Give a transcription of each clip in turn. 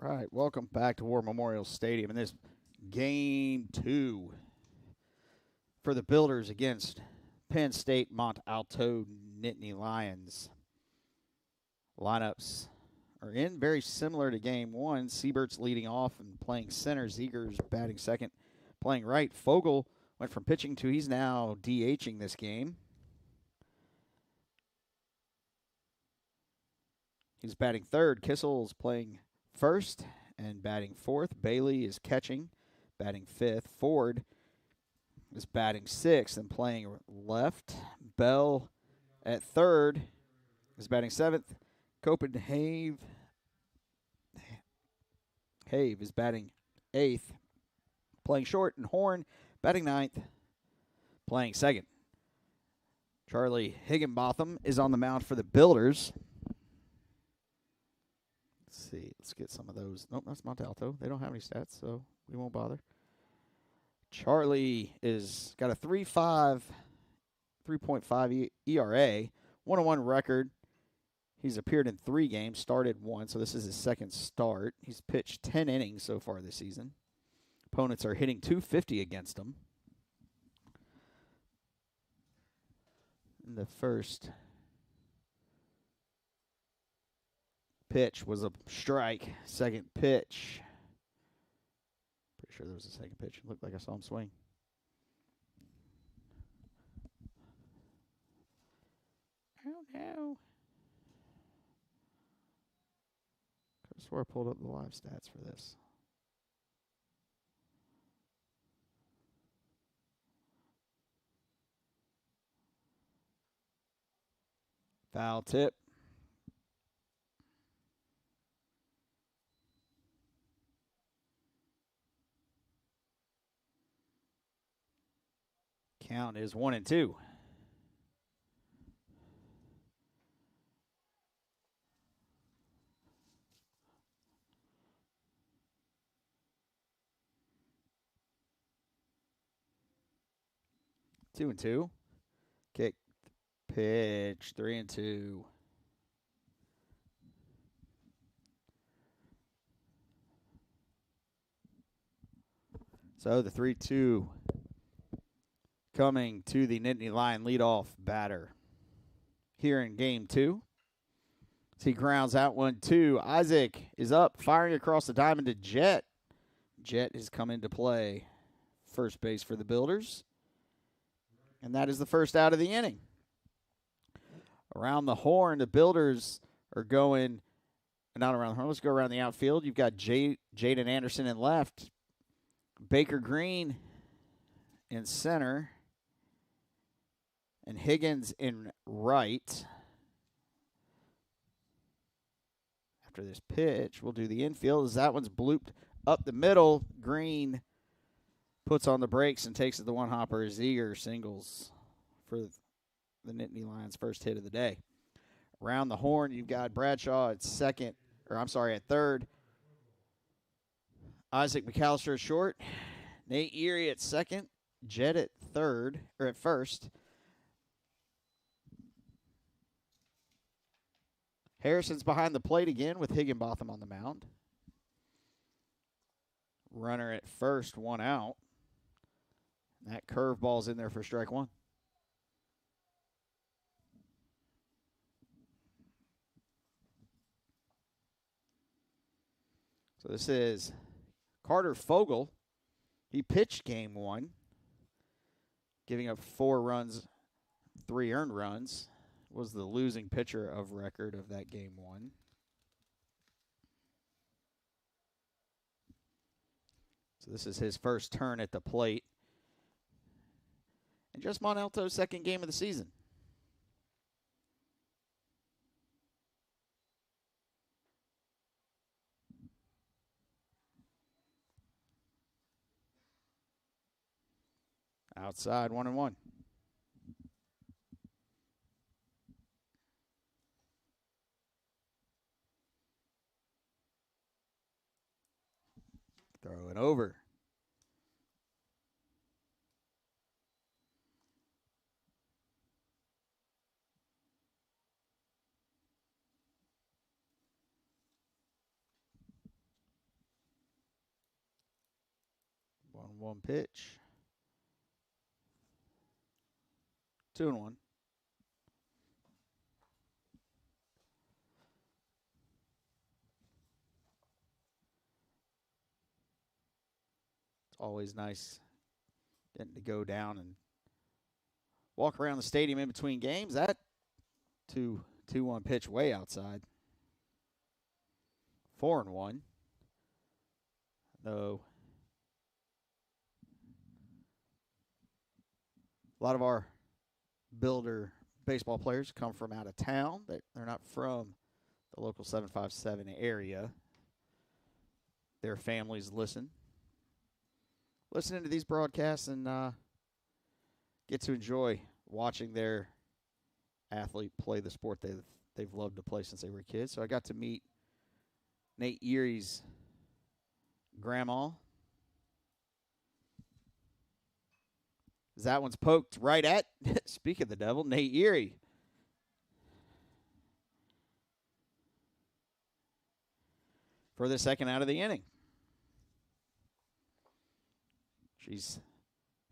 Right, welcome back to War Memorial Stadium. And this game 2 for the Builders against Penn State Mont Alto Nittany Lions. Lineups are in very similar to game 1. Siebert's leading off and playing center. Ziegers batting second, playing right. Fogel went from pitching to he's now DHing this game. He's batting third. Kissel's playing first and batting fourth. Bailey is catching, batting fifth. Ford is batting sixth and playing left. Bell at third is batting seventh. Copenhagen Have is batting eighth, playing short. And Horn batting ninth, playing second. Charlie Higginbotham is on the mound for the Builders. Let's see. Let's get some of those. Nope, that's Mont Alto. They don't have any stats, so we won't bother. Charlie is got a 3.5 ERA, 1-1 record. He's appeared in 3 games, started 1, so this is his second start. He's pitched 10 innings so far this season. Opponents are hitting .250 against him. In the first pitch was a strike. Second pitch. Pretty sure there was a second pitch. It looked like I saw him swing. Oh, no. I swear I pulled up the live stats for this. Foul tip. Count is 1-2. Two and two. Kick, pitch, 3-2. So the 3-2 coming to the Nittany Lion leadoff batter here in game 2. As he grounds out 1-2. Isaac is up, firing across the diamond to Jet. Jet has come into play. First base for the Builders. And that is the first out of the inning. Around the horn, the Builders are going, not around the horn, let's go around the outfield. You've got Jaden Anderson in left, Baker Green in center, and Higgins in right. After this pitch, we'll do the infield as that one's blooped up the middle. Green puts on the brakes and takes it to one hopper. Zieger singles for the Nittany Lions' first hit of the day. Around the horn, you've got Bradshaw at at third. Isaac McAllister at short. Nate Erie at second. Jet at first. Harrison's behind the plate again with Higginbotham on the mound. Runner at first, 1 out. That curveball's in there for strike 1. So this is Carter Fogel. He pitched game 1, giving up 4 runs, 3 earned runs. Was the losing pitcher of record of that game 1. So this is his first turn at the plate. And just Mont Alto's second game of the season. Outside, 1-1. Throw it over. 1 pitch. 2-1. It's always nice getting to go down and walk around the stadium in between games. That 2-1 pitch way outside. 4-1. Though a lot of our builder baseball players come from out of town. They're not from the local 757 area. Their families listening to these broadcasts and get to enjoy watching their athlete play the sport they've loved to play since they were kids. So I got to meet Nate Erie's grandma. That one's poked right at, speak of the devil, Nate Erie. For the second out of the inning.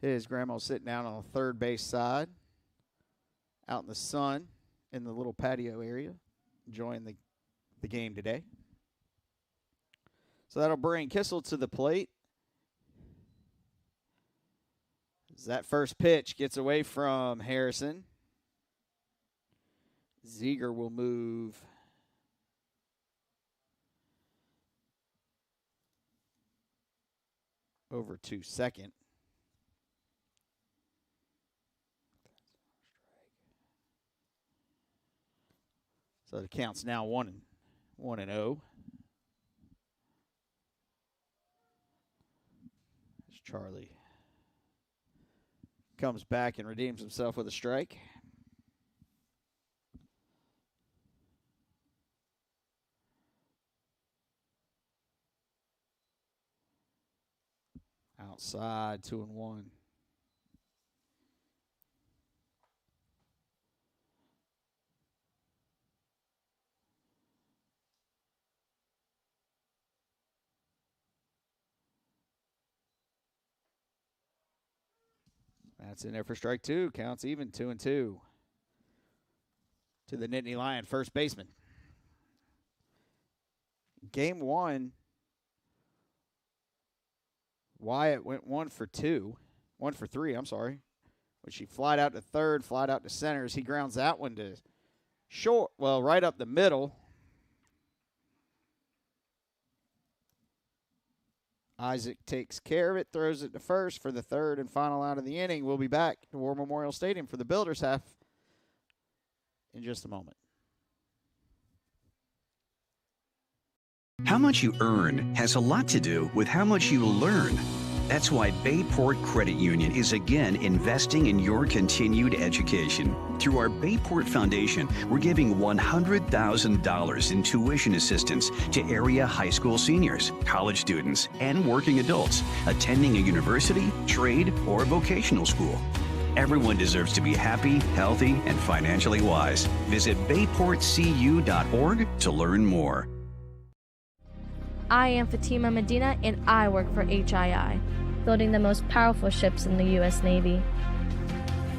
His grandma's sitting down on the third base side, out in the sun, in the little patio area, enjoying the game today. So that'll bring Kissel to the plate. As that first pitch gets away from Harrison, Ziegler will move over to second. So the count's now 1-0. As Charlie comes back and redeems himself with a strike. Outside, 2-1. That's in there for strike two. Counts even, 2-2. To the Nittany Lion first baseman. Game one, Wyatt went 1 for 3, I'm sorry. When she flied out to third, flied out to center as he grounds that one to short, well, right up the middle. Isaac takes care of it, throws it to first for the third and final out of the inning. We'll be back to War Memorial Stadium for the Builders half in just a moment. How much you earn has a lot to do with how much you learn. That's why Bayport Credit Union is again investing in your continued education. Through our Bayport Foundation, we're giving $100,000 in tuition assistance to area high school seniors, college students, and working adults attending a university, trade, or vocational school. Everyone deserves to be happy, healthy, and financially wise. Visit bayportcu.org to learn more. I am Fatima Medina, and I work for HII, building the most powerful ships in the U.S. Navy.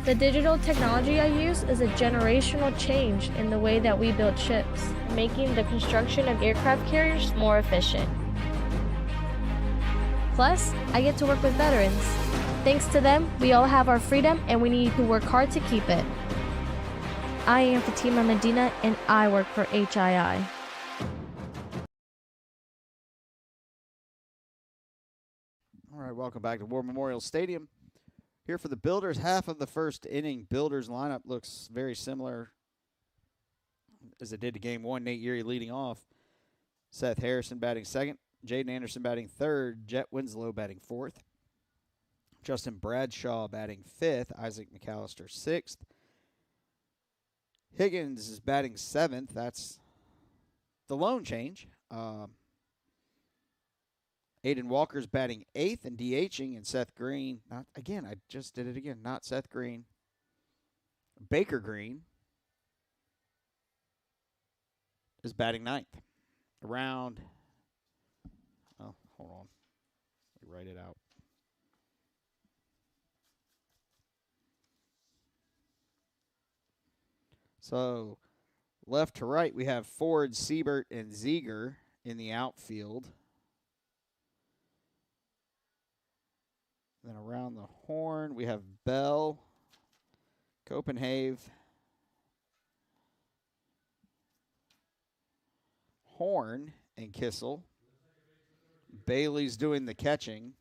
The digital technology I use is a generational change in the way that we build ships, making the construction of aircraft carriers more efficient. Plus, I get to work with veterans. Thanks to them, we all have our freedom, and we need to work hard to keep it. I am Fatima Medina, and I work for HII. All right, welcome back to War Memorial Stadium. Here for the Builders, half of the first inning. Builders lineup looks very similar as it did to game one. Nate Erie leading off. Seth Harrison batting second. Jaden Anderson batting third. Jet Winslow batting fourth. Justin Bradshaw batting fifth. Isaac McAllister sixth. Higgins is batting seventh. That's the lone change. Aiden Walker's batting eighth and DHing, and Seth Green, I just did it again, not Seth Green. Baker Green is batting ninth. Hold on. Let me write it out. So left to right, we have Ford, Siebert, and Ziegler in the outfield. Then around the horn, we have Bell, Copenhagen, Horn, and Kissel. Bailey's doing the catching.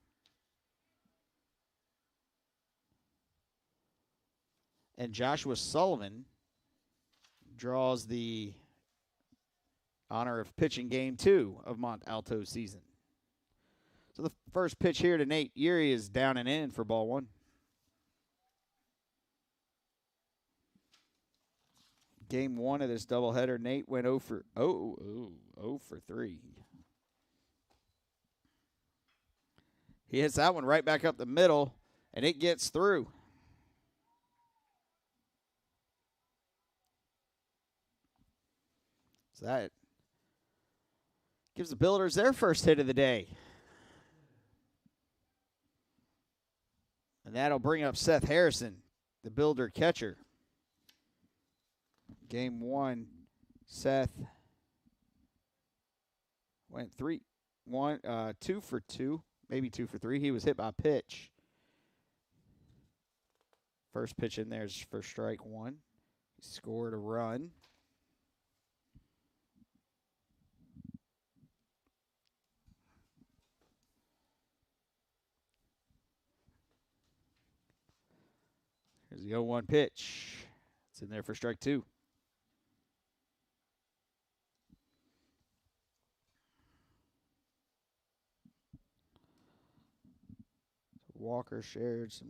And Joshua Sullivan draws the honor of pitching game 2 of Mont Alto season. So the first pitch here to Nate Erie is down and in for ball 1. Game 1 of this doubleheader, Nate went 0 for 3. He hits that one right back up the middle, and it gets through. So that gives the Builders their first hit of the day. And that'll bring up Seth Harrison, the Builder catcher. Game 1, Seth went 2 for 2, maybe 2 for 3. He was hit by a pitch. First pitch in there is for strike 1. He scored a run. Here's the 0-1 pitch. It's in there for strike 2. Walker shared some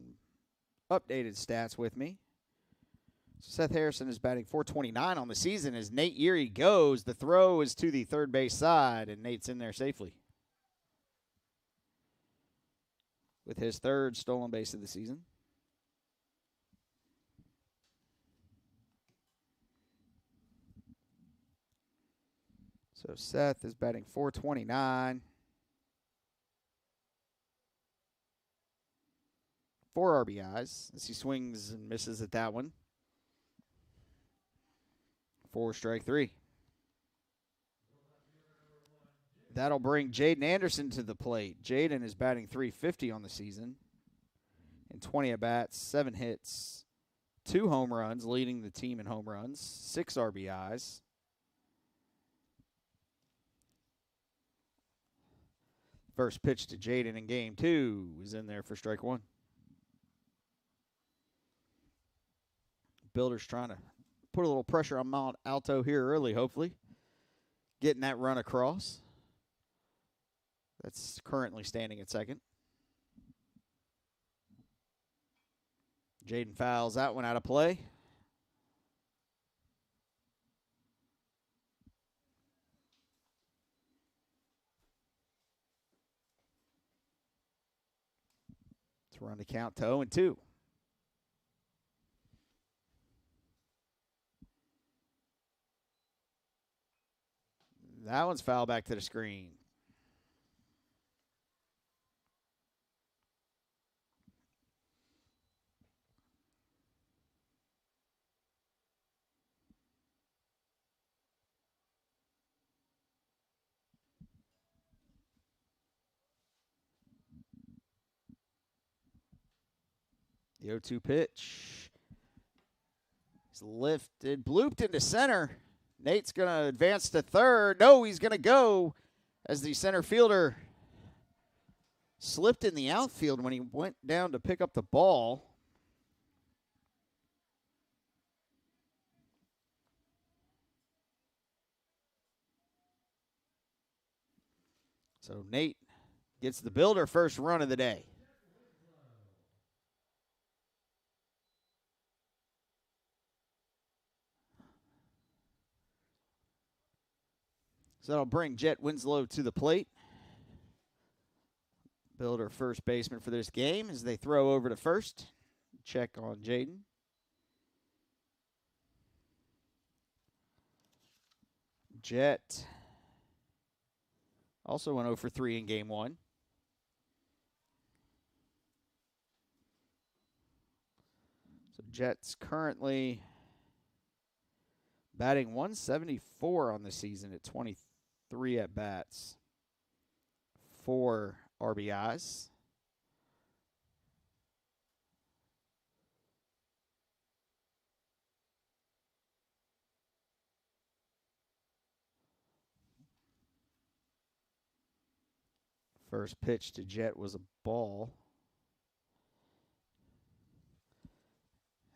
updated stats with me. So Seth Harrison is batting .429 on the season. As Nate Erie goes, the throw is to the third base side, and Nate's in there safely with his third stolen base of the season. So Seth is batting .429. 4 RBIs as he swings and misses at that one. 4 strike 3. That'll bring Jaden Anderson to the plate. Jaden is batting .350 on the season in 20 at-bats, 7 hits, 2 home runs, leading the team in home runs, 6 RBIs. First pitch to Jaden in game 2 is in there for strike 1. Builders trying to put a little pressure on Mont Alto here early, hopefully. Getting that run across. That's currently standing at second. Jaden fouls that one out of play. To run the count to 0-2. That one's foul back to the screen. The 0-2 pitch. He's lifted, blooped into center. Nate's going to advance to third. No, he's going to go as the center fielder slipped in the outfield when he went down to pick up the ball. So Nate gets the Builder first run of the day. So that'll bring Jet Winslow to the plate. Builder first baseman for this game as they throw over to first. Check on Jaden. Jet also went 0 for 3 in game 1. So Jet's currently Batting 174 on the season at 23 at-bats. 4 RBIs. First pitch to Jet was a ball.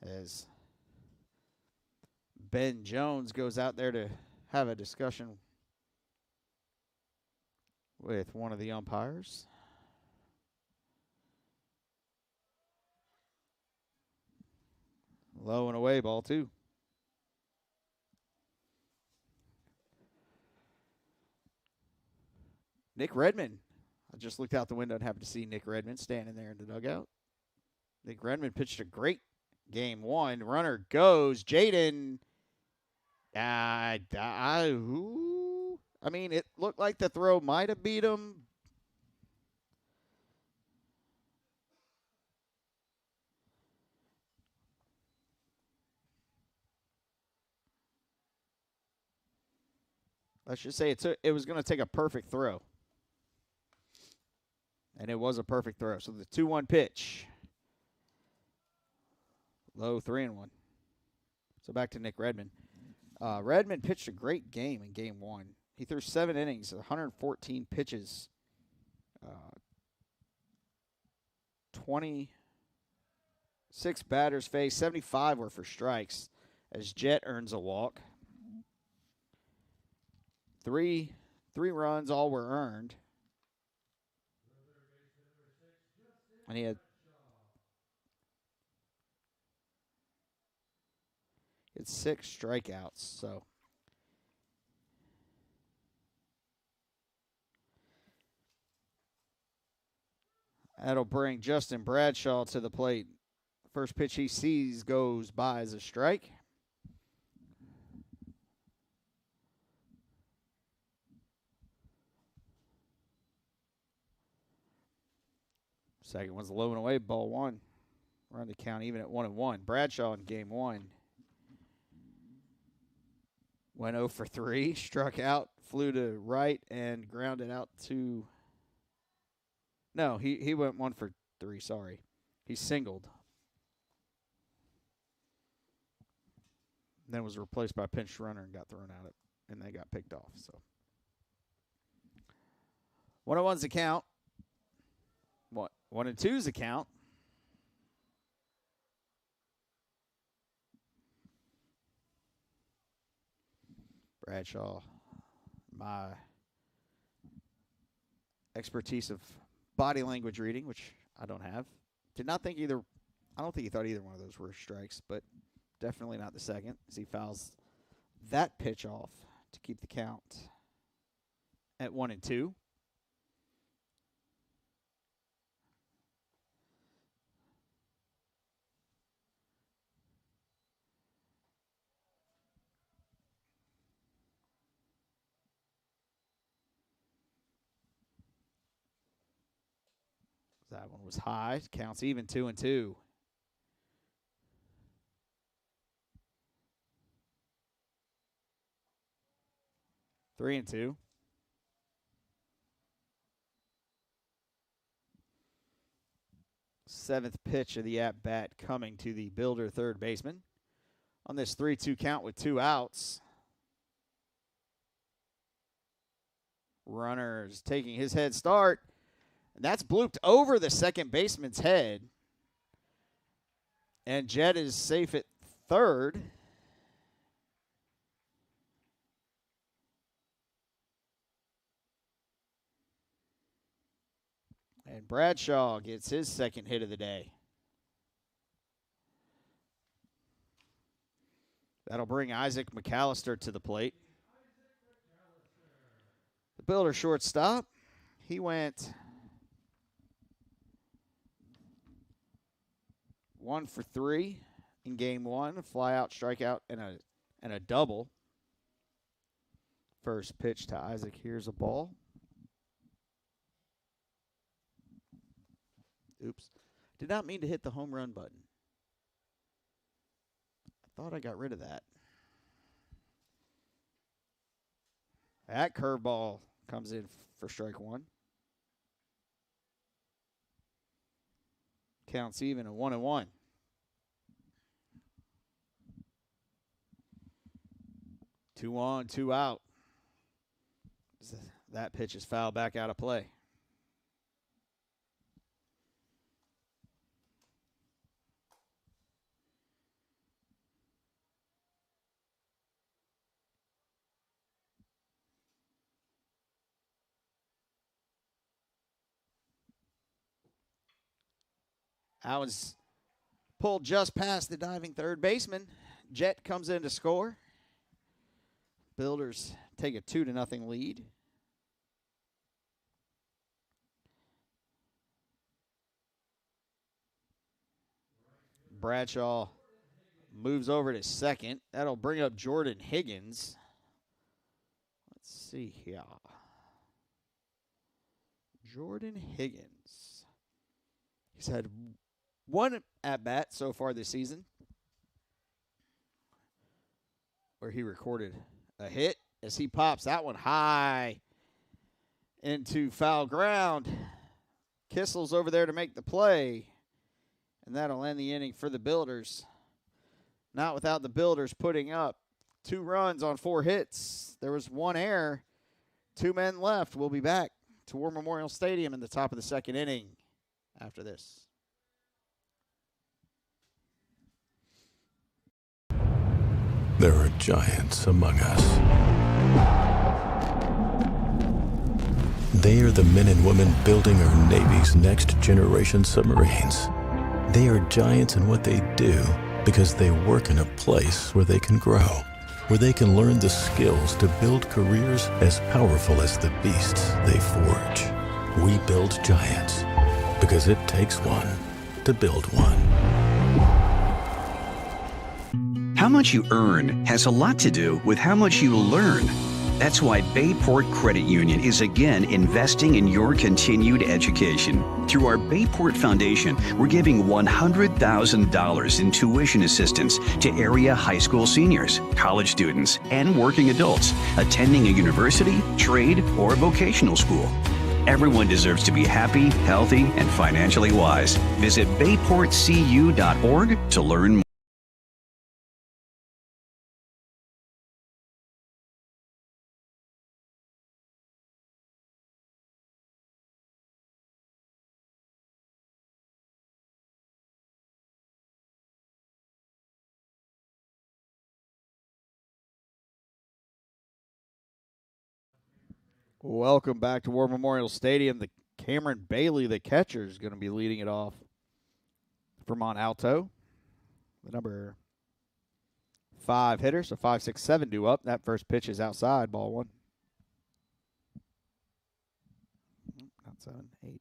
As Ben Jones goes out there to have a discussion with one of the umpires. Low and away, ball 2. Nick Redmond. I just looked out the window and happened to see Nick Redmond standing there in the dugout. Nick Redmond pitched a great game 1. Runner goes. Jaden. I mean, it looked like the throw might have beat him. Let's just say it was going to take a perfect throw. And it was a perfect throw. So the 2-1 pitch. Low 3-1. So back to Nick Redmond. Redmond pitched a great game in game 1. He threw 7 innings, 114 pitches. 26 batters faced, 75 were for strikes, as Jet earns a walk. Three runs, all were earned. And he had It's 6 strikeouts, so that'll bring Justin Bradshaw to the plate. First pitch he sees goes by as a strike. Second one's low and away, ball 1. Run the count even at 1-1. Bradshaw in game 1 went 0 for 3, struck out, flew to right, and grounded out to. No, he went 1 for 3, sorry. He singled. Then was replaced by a pinch runner and got thrown out, and they got picked off. So 1-1's the count. 1-2's the count. Bradshaw, my expertise of body language reading, which I don't have. I don't think he thought either one of those were strikes, but definitely not the second, as he fouls that pitch off to keep the count at 1-2. That one was high. Counts even 2-2. Three and 2. Seventh pitch of the at-bat coming to the Builder third baseman. On this 3-2 count with 2 outs. Runner's taking his head start. And that's blooped over the second baseman's head. And Jet is safe at third. And Bradshaw gets his second hit of the day. That'll bring Isaac McAllister to the plate. The Builder shortstop. He went 1 for 3 in game 1. A fly out, strikeout, and a double. First pitch to Isaac. Here's a ball. Oops. Did not mean to hit the home run button. I thought I got rid of that. That curveball comes in for strike one. Counts even at 1-1. Two on, two out. That pitch is fouled back out of play. That was pulled just past the diving third baseman. Jet comes in to score. Builders take a 2-0 lead. Bradshaw moves over to second. That'll bring up Jordan Higgins. Let's see here. Jordan Higgins. He's had one at-bat so far this season where he recorded a hit as he pops that one high into foul ground. Kissel's over there to make the play, and that'll end the inning for the Builders. Not without the Builders putting up 2 runs on 4 hits. There was 1 error, 2 men left. We'll be back to War Memorial Stadium in the top of the second inning after this. There are giants among us. They are the men and women building our Navy's next generation submarines. They are giants in what they do because they work in a place where they can grow, where they can learn the skills to build careers as powerful as the beasts they forge. We build giants because it takes one to build one. How much you earn has a lot to do with how much you learn. That's why Bayport Credit Union is again investing in your continued education. Through our Bayport Foundation, we're giving $100,000 in tuition assistance to area high school seniors, college students, and working adults attending a university, trade, or vocational school. Everyone deserves to be happy, healthy, and financially wise. Visit bayportcu.org to learn more. Welcome back to War Memorial Stadium. The Cameron Bailey, the catcher, is going to be leading it off for Mont Alto. The number 5 hitter, so 5, 6, 7 due up. That first pitch is outside, ball 1. Not 7, 8.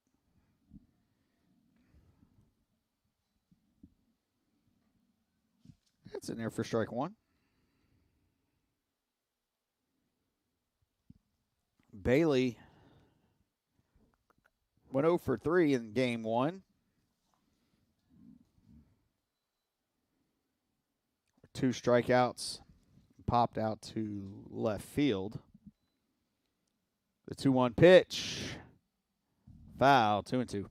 That's in there for strike 1. Bailey went 0 for 3 in game 1. 2 strikeouts, popped out to left field. The 2-1 pitch, foul, 2-2.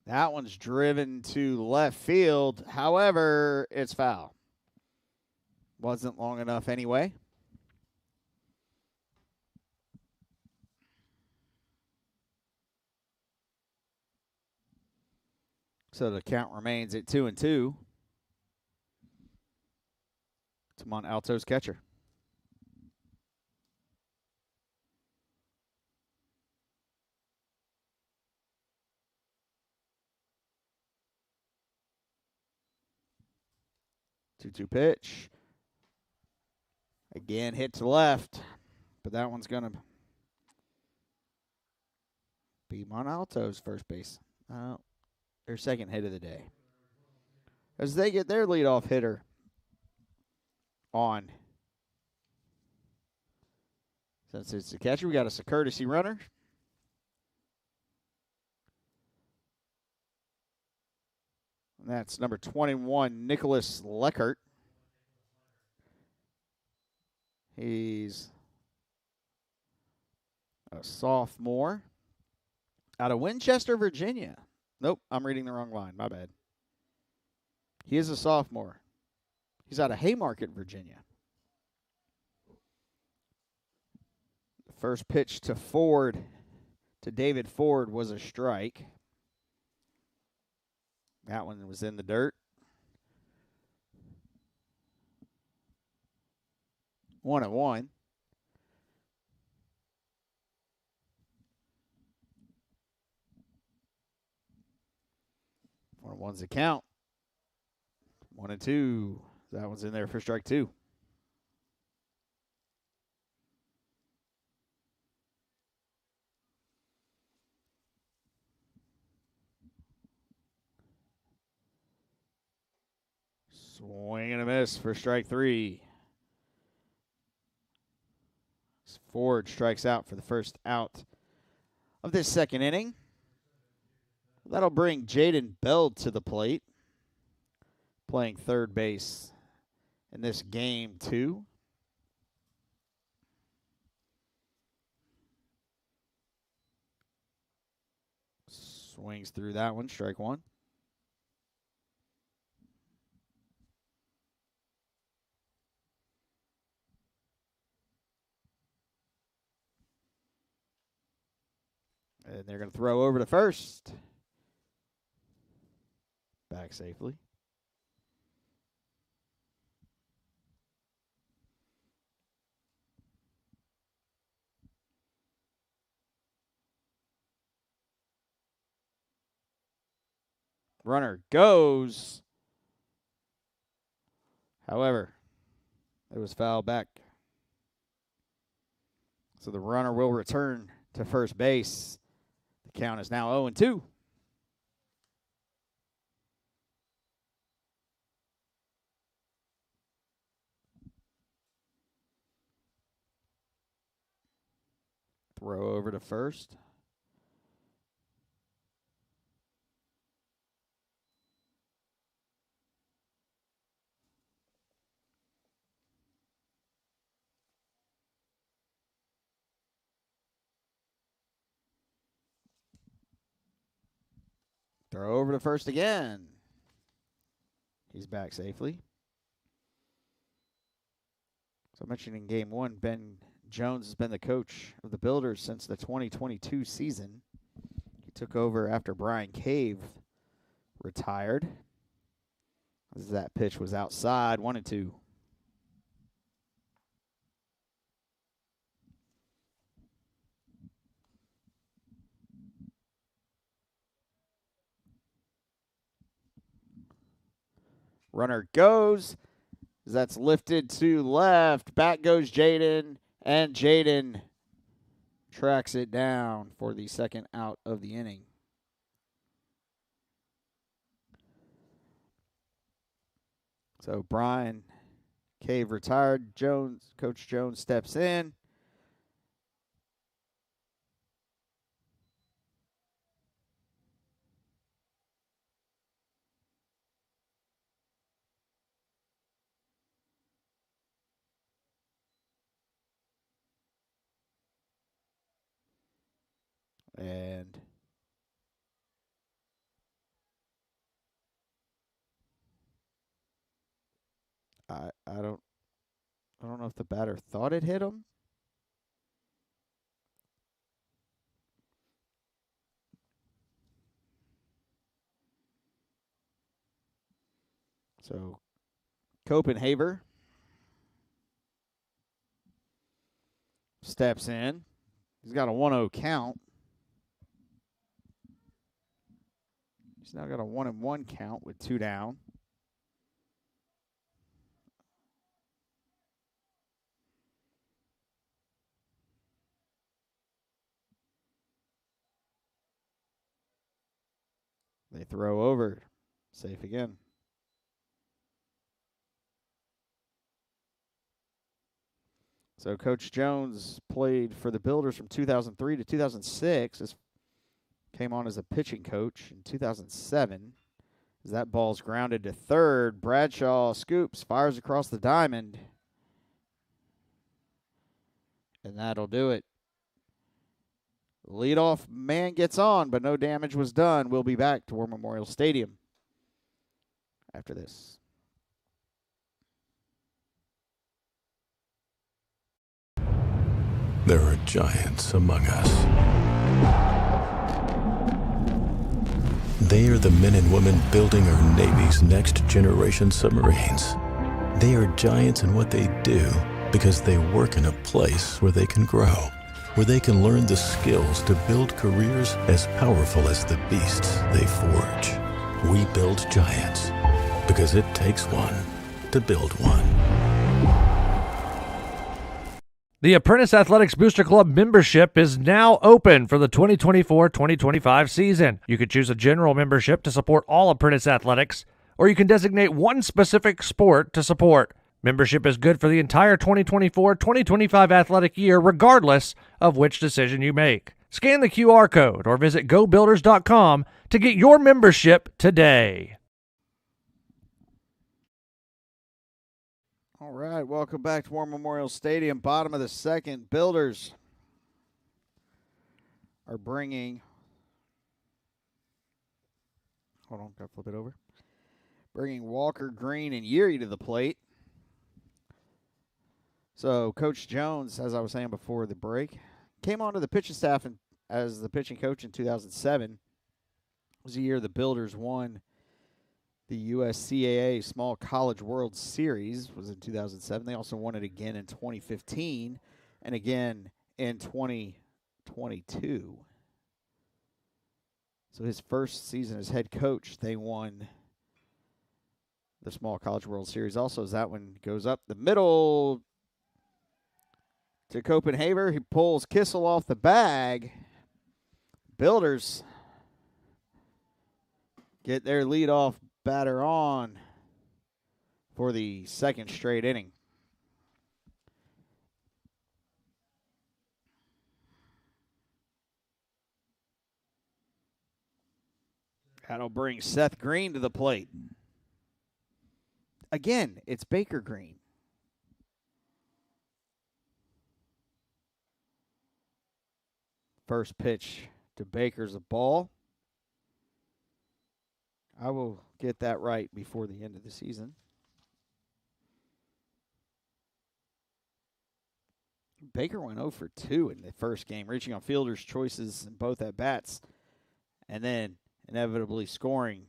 That one's driven to left field. However, it's foul. Wasn't long enough anyway. So the count remains at 2-2 to Mont Alto's catcher. Two pitch. Again, hit to left, but that one's going to be Mont Alto's first base. Their second hit of the day. As they get their leadoff hitter on. Since it's the catcher, we got a courtesy runner. And that's number 21, Nicholas Leckert. He's a sophomore out of Winchester, Virginia. Nope, I'm reading the wrong line. My bad. He is a sophomore. He's out of Haymarket, Virginia. The first pitch to David Ford, was a strike. That one was in the dirt. 1-1. One's the count. 1-2. That one's in there for strike two. Swing and a miss for strike three. Ford strikes out for the first out of this second inning. That'll bring Jaden Bell to the plate, playing third base in this game two. Swings through that one, strike one. And they're going to throw over to first. Back safely. Runner goes. However, it was fouled back. So the runner will return to first base. The count is now 0-2. Throw over to first. Throw over to first again. He's back safely. So I mentioned in game one, Ben Jones has been the coach of the Builders since the 2022 season. He took over after Brian Cave retired. As that pitch was outside, 1-2. Runner goes. That's lifted to left. Back goes Jaden, and Jaden tracks it down for the second out of the inning. So Brian Cave retired. Coach Jones steps in. And I don't know if the batter thought it hit him. So Copenhaver steps in. He's got a 1-0 count. He's now got a 1-1 count with 2 down. Throw over. Safe again. So Coach Jones played for the Builders from 2003 to 2006. Came on as a pitching coach in 2007. As that ball's grounded to third, Bradshaw scoops, fires across the diamond. And that'll do it. Leadoff man gets on, but no damage was done. We'll be back to War Memorial Stadium after this. There are giants among us. They are the men and women building our Navy's next generation submarines. They are giants in what they do because they work in a place where they can grow, where they can learn the skills to build careers as powerful as the beasts they forge. We build giants because it takes one to build one. The Apprentice Athletics Booster Club membership is now open for the 2024-2025 season. You can choose a general membership to support all Apprentice athletics, or you can designate one specific sport to support. Membership is good for the entire 2024-2025 athletic year, regardless of which decision you make. Scan the QR code or visit gobuilders.com to get your membership today. All right, welcome back to War Memorial Stadium. Bottom of the second, Builders are bringing, hold on, got to flip it over. Bringing Walker, Green, and Yuri to the plate. So Coach Jones, as I was saying before the break, came onto the pitching staff as the pitching coach in 2007. It was the year the Builders won the USCAA Small College World Series. Was in 2007. They also won it again in 2015 and again in 2022. So his first season as head coach, they won the Small College World Series. Also, as that one goes up the middle to Copenhagen, he pulls Kissel off the bag. Builders get their leadoff batter on for the second straight inning. That'll bring Seth Green to the plate. Again, it's Baker Green. First pitch to Baker's a ball. I will get that right before the end of the season. Baker went 0 for 2 in the first game, reaching on fielder's choices in both at-bats, and then inevitably scoring.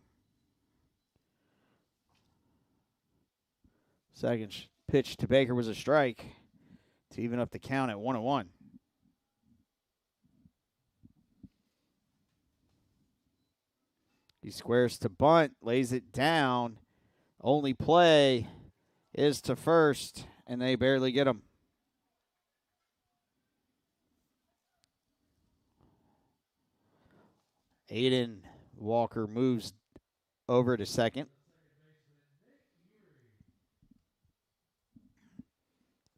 Second pitch to Baker was a strike to even up the count at 1-1. He squares to bunt, lays it down. Only play is to first, and they barely get him. Aiden Walker moves over to second.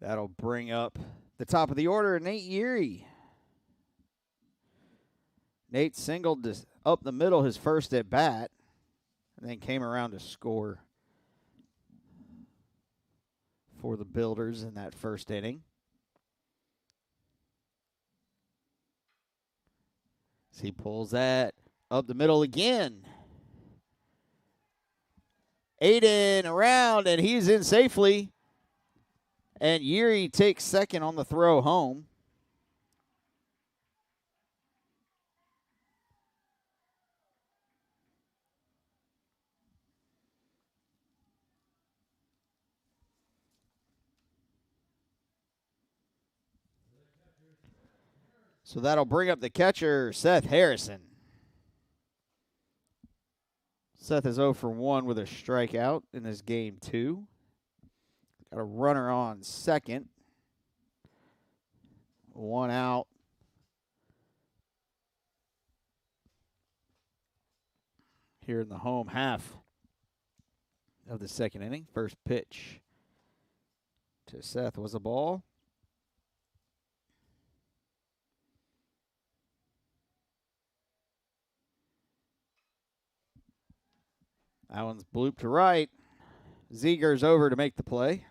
That'll bring up the top of the order, Nate Yuri. Nate singled up the middle his first at bat, and then came around to score for the Builders in that first inning. So he pulls that up the middle again. Aiden around, and he's in safely. And Yuri takes second on the throw home. So that'll bring up the catcher, Seth Harrison. Seth is 0 for 1 with a strikeout in this game 2. Got a runner on second. 1 out. here in the home half of the second inning. First pitch to Seth was a ball. That one's blooped to right. Ziegler's over to make the play.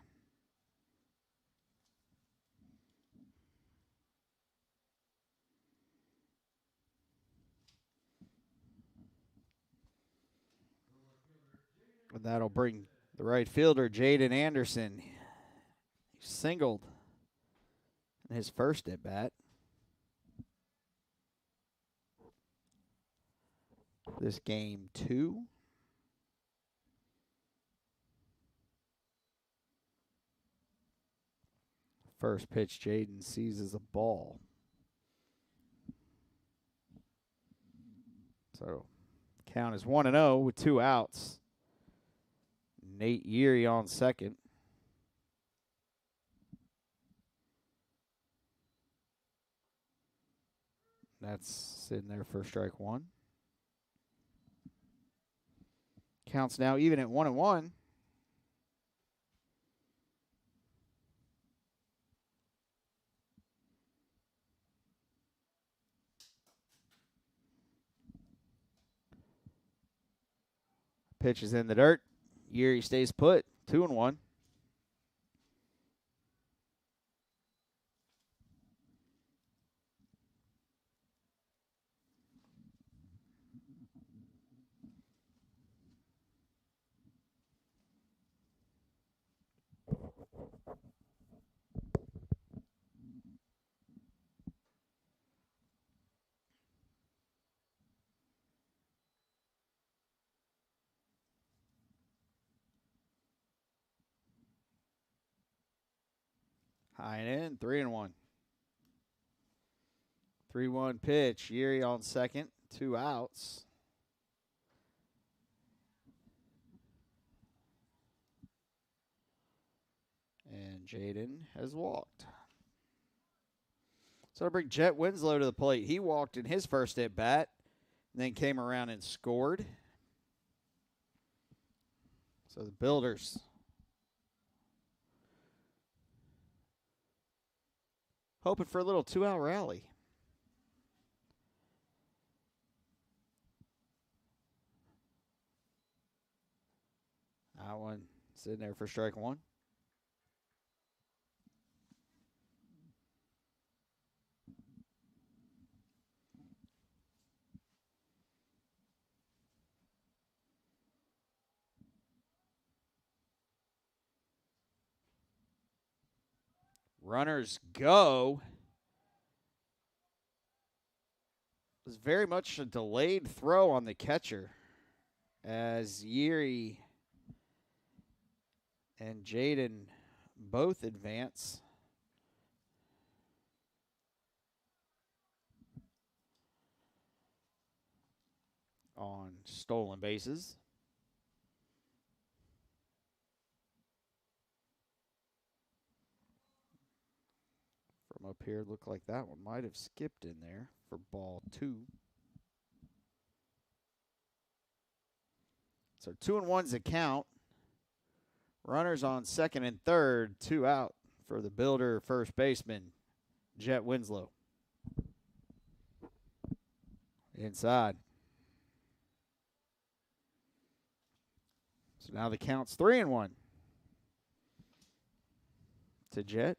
And that'll bring the right fielder, Jaden Anderson. He singled in his first at bat. This game 2. First pitch, Jaden seizes a ball. So count is 1-0 with 2 outs. Nate Yeary on second. That's sitting there for strike 1. Counts now even at 1-1. Pitch is in the dirt. Yeary stays put. 2-1. High and in, 3-1. 3-1 pitch. Yeary on second, 2 outs. And Jaden has walked. So to bring Jet Winslow to the plate. He walked in his first at bat, and then came around and scored. So the Builders hoping for a little 2-out rally. That one sitting there for strike 1. Runners go. It was very much a delayed throw on the catcher as Yeary and Jaden both advance. On stolen bases. From up here, looked like that one might have skipped in there for ball 2. So 2-1's the count. Runners on second and third, 2 out for the Builder first baseman, Jet Winslow. Inside. So now the count's 3-1 to Jet.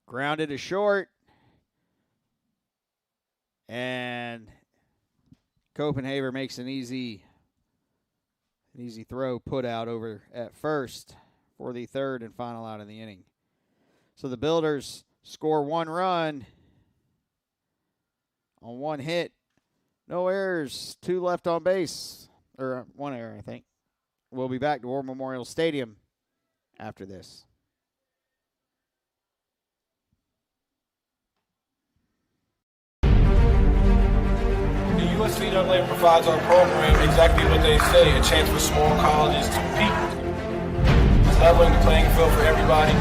Grounded to short. And Copenhaver makes an easy throw put out over at first for the third and final out of the inning. So the Builders score 1 run on 1 hit. No errors, 2 left on base. Or 1 error, I think. We'll be back to War Memorial Stadium after this. The U.S. leader player provides our program exactly what they say, a chance for small colleges to compete. It's leveling the playing field for everybody.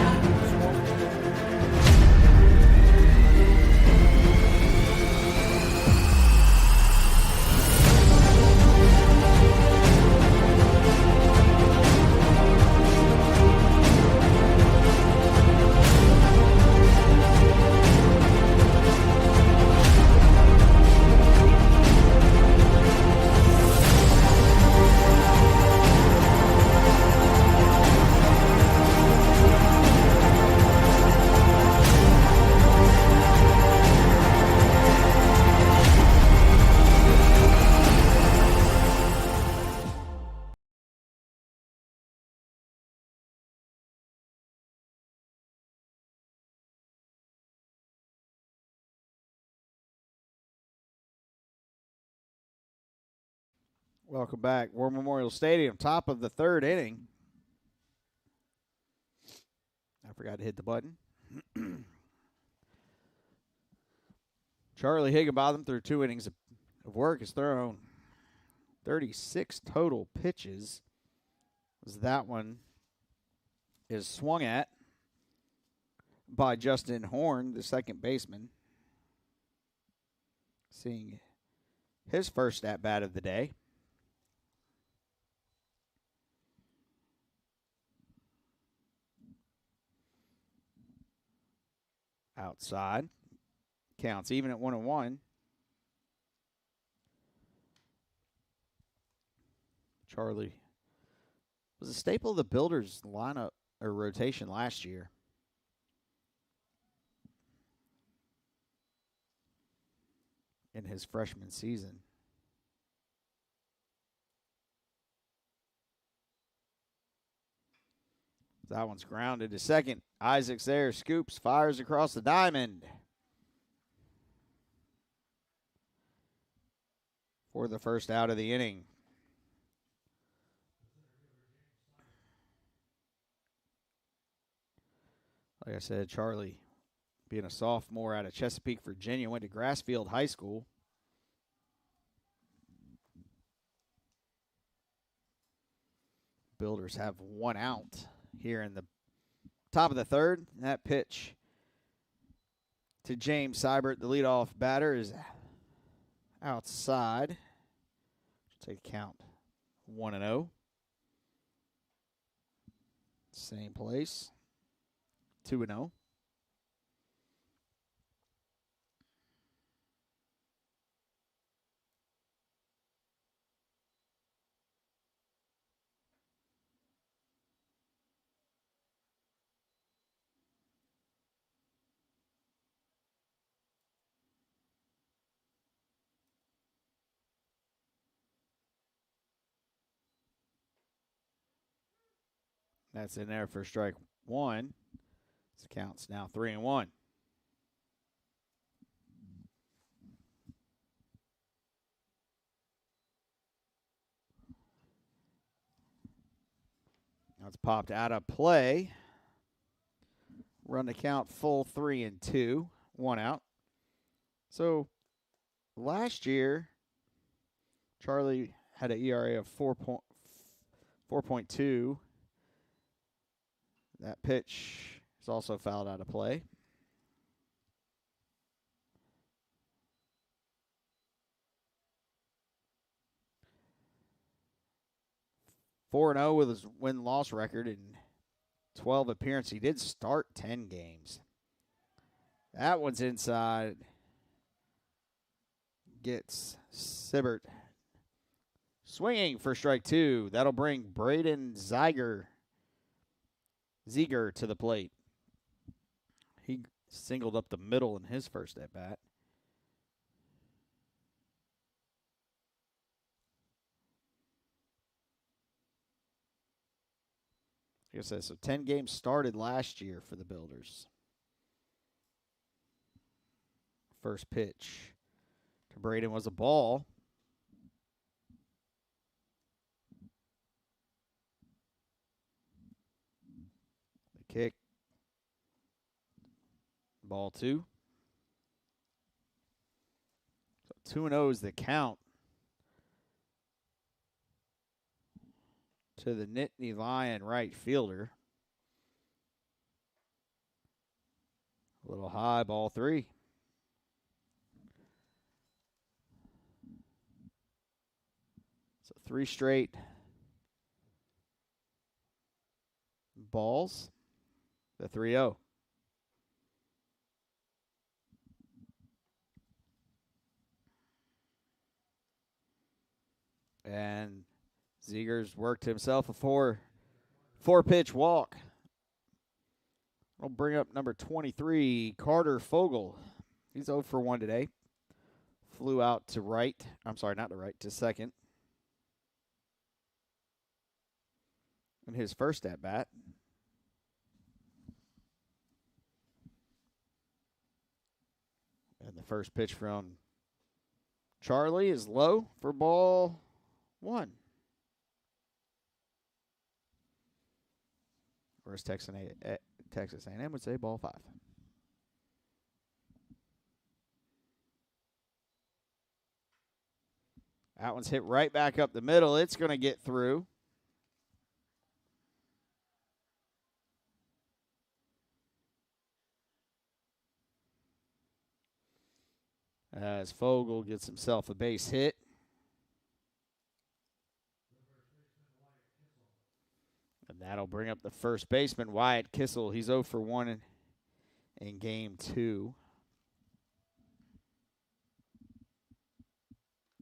Welcome back. War Memorial Stadium, top of the third inning. I forgot to hit the button. Charlie Higginbotham, through 2 innings of work, has thrown 36 total pitches. As that one is swung at by Justin Horn, the second baseman. Seeing his first at-bat of the day. Outside. Counts even at 1-1. Charlie was a staple of the Builders lineup or rotation last year. In his freshman season. That one's grounded to second. Isaac's there, scoops, fires across the diamond. For the first out of the inning. Like I said, Charlie, being a sophomore out of Chesapeake, Virginia, went to Grassfield High School. Builders have 1 out here in the top of the third. That pitch to James Seibert, the leadoff batter, is outside. Take the count 1-0. Same place. 2-0. That's in there for strike 1. So count's now 3-1. That's popped out of play. Run the count full 3-2. 1 out. So last year, Charlie had an ERA of 4.2. That pitch is also fouled out of play. (4-0) with his win-loss record in 12 appearances. He did start 10 games. That one's inside. Gets Seibert swinging for strike 2. That'll bring Braden Ziger to the plate. He singled up the middle in his first at-bat. Like I said, so 10 games started last year for the Builders. First pitch to Braden was a ball. The kick. Ball 2. So 2-0 is the count to the Nittany Lion right fielder. A little high, ball 3. So 3 straight balls. The 3-0. And Ziegers worked himself a four-pitch walk. We'll bring up number 23, Carter Fogle. He's 0 for 1 today. Flew out to right. I'm sorry, not to right, to second. In his first at-bat. And the first pitch from Charlie is low for ball 1. Whereas Texas A&M would say ball 5. That one's hit right back up the middle. It's going to get through. As Fogle gets himself a base hit. And that'll bring up the first baseman, Wyatt Kissel. He's 0 for 1 in game 2.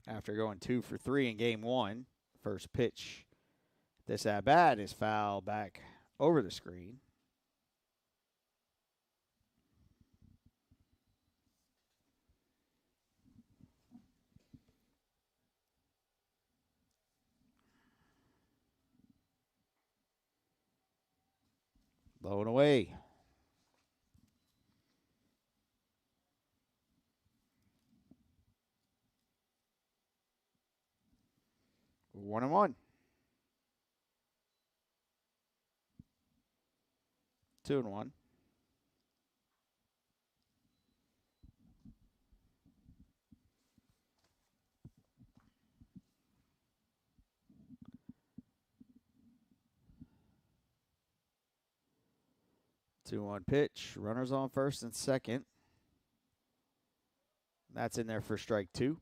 After going 2 for 3 in game 1. First pitch. This at-bat is foul back over the screen. Low and away. One and one. 2-1. Two-one pitch. Runners on first and second. That's in there for strike 2.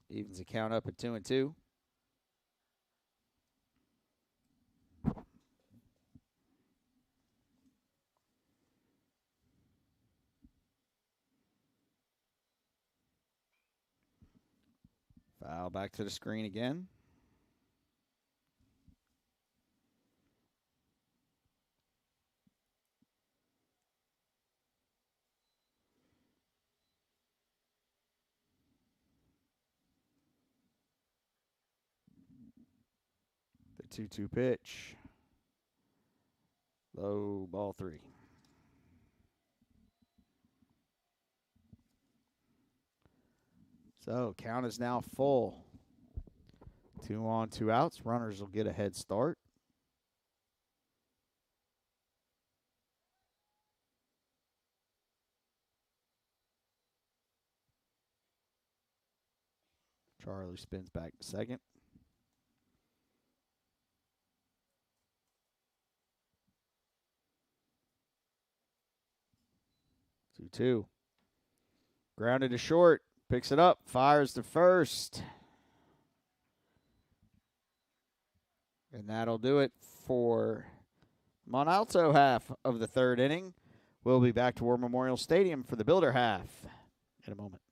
Evens the count up at 2-2. Foul back to the screen again. The 2-2 pitch. Low, ball 3. So, count is now full. 2 on, 2 outs. Runners will get a head start. Charlie spins back to second. Two. Grounded to short. Picks it up. Fires to first. And that'll do it for Mont Alto half of the third inning. We'll be back to War Memorial Stadium for the Builder half in a moment.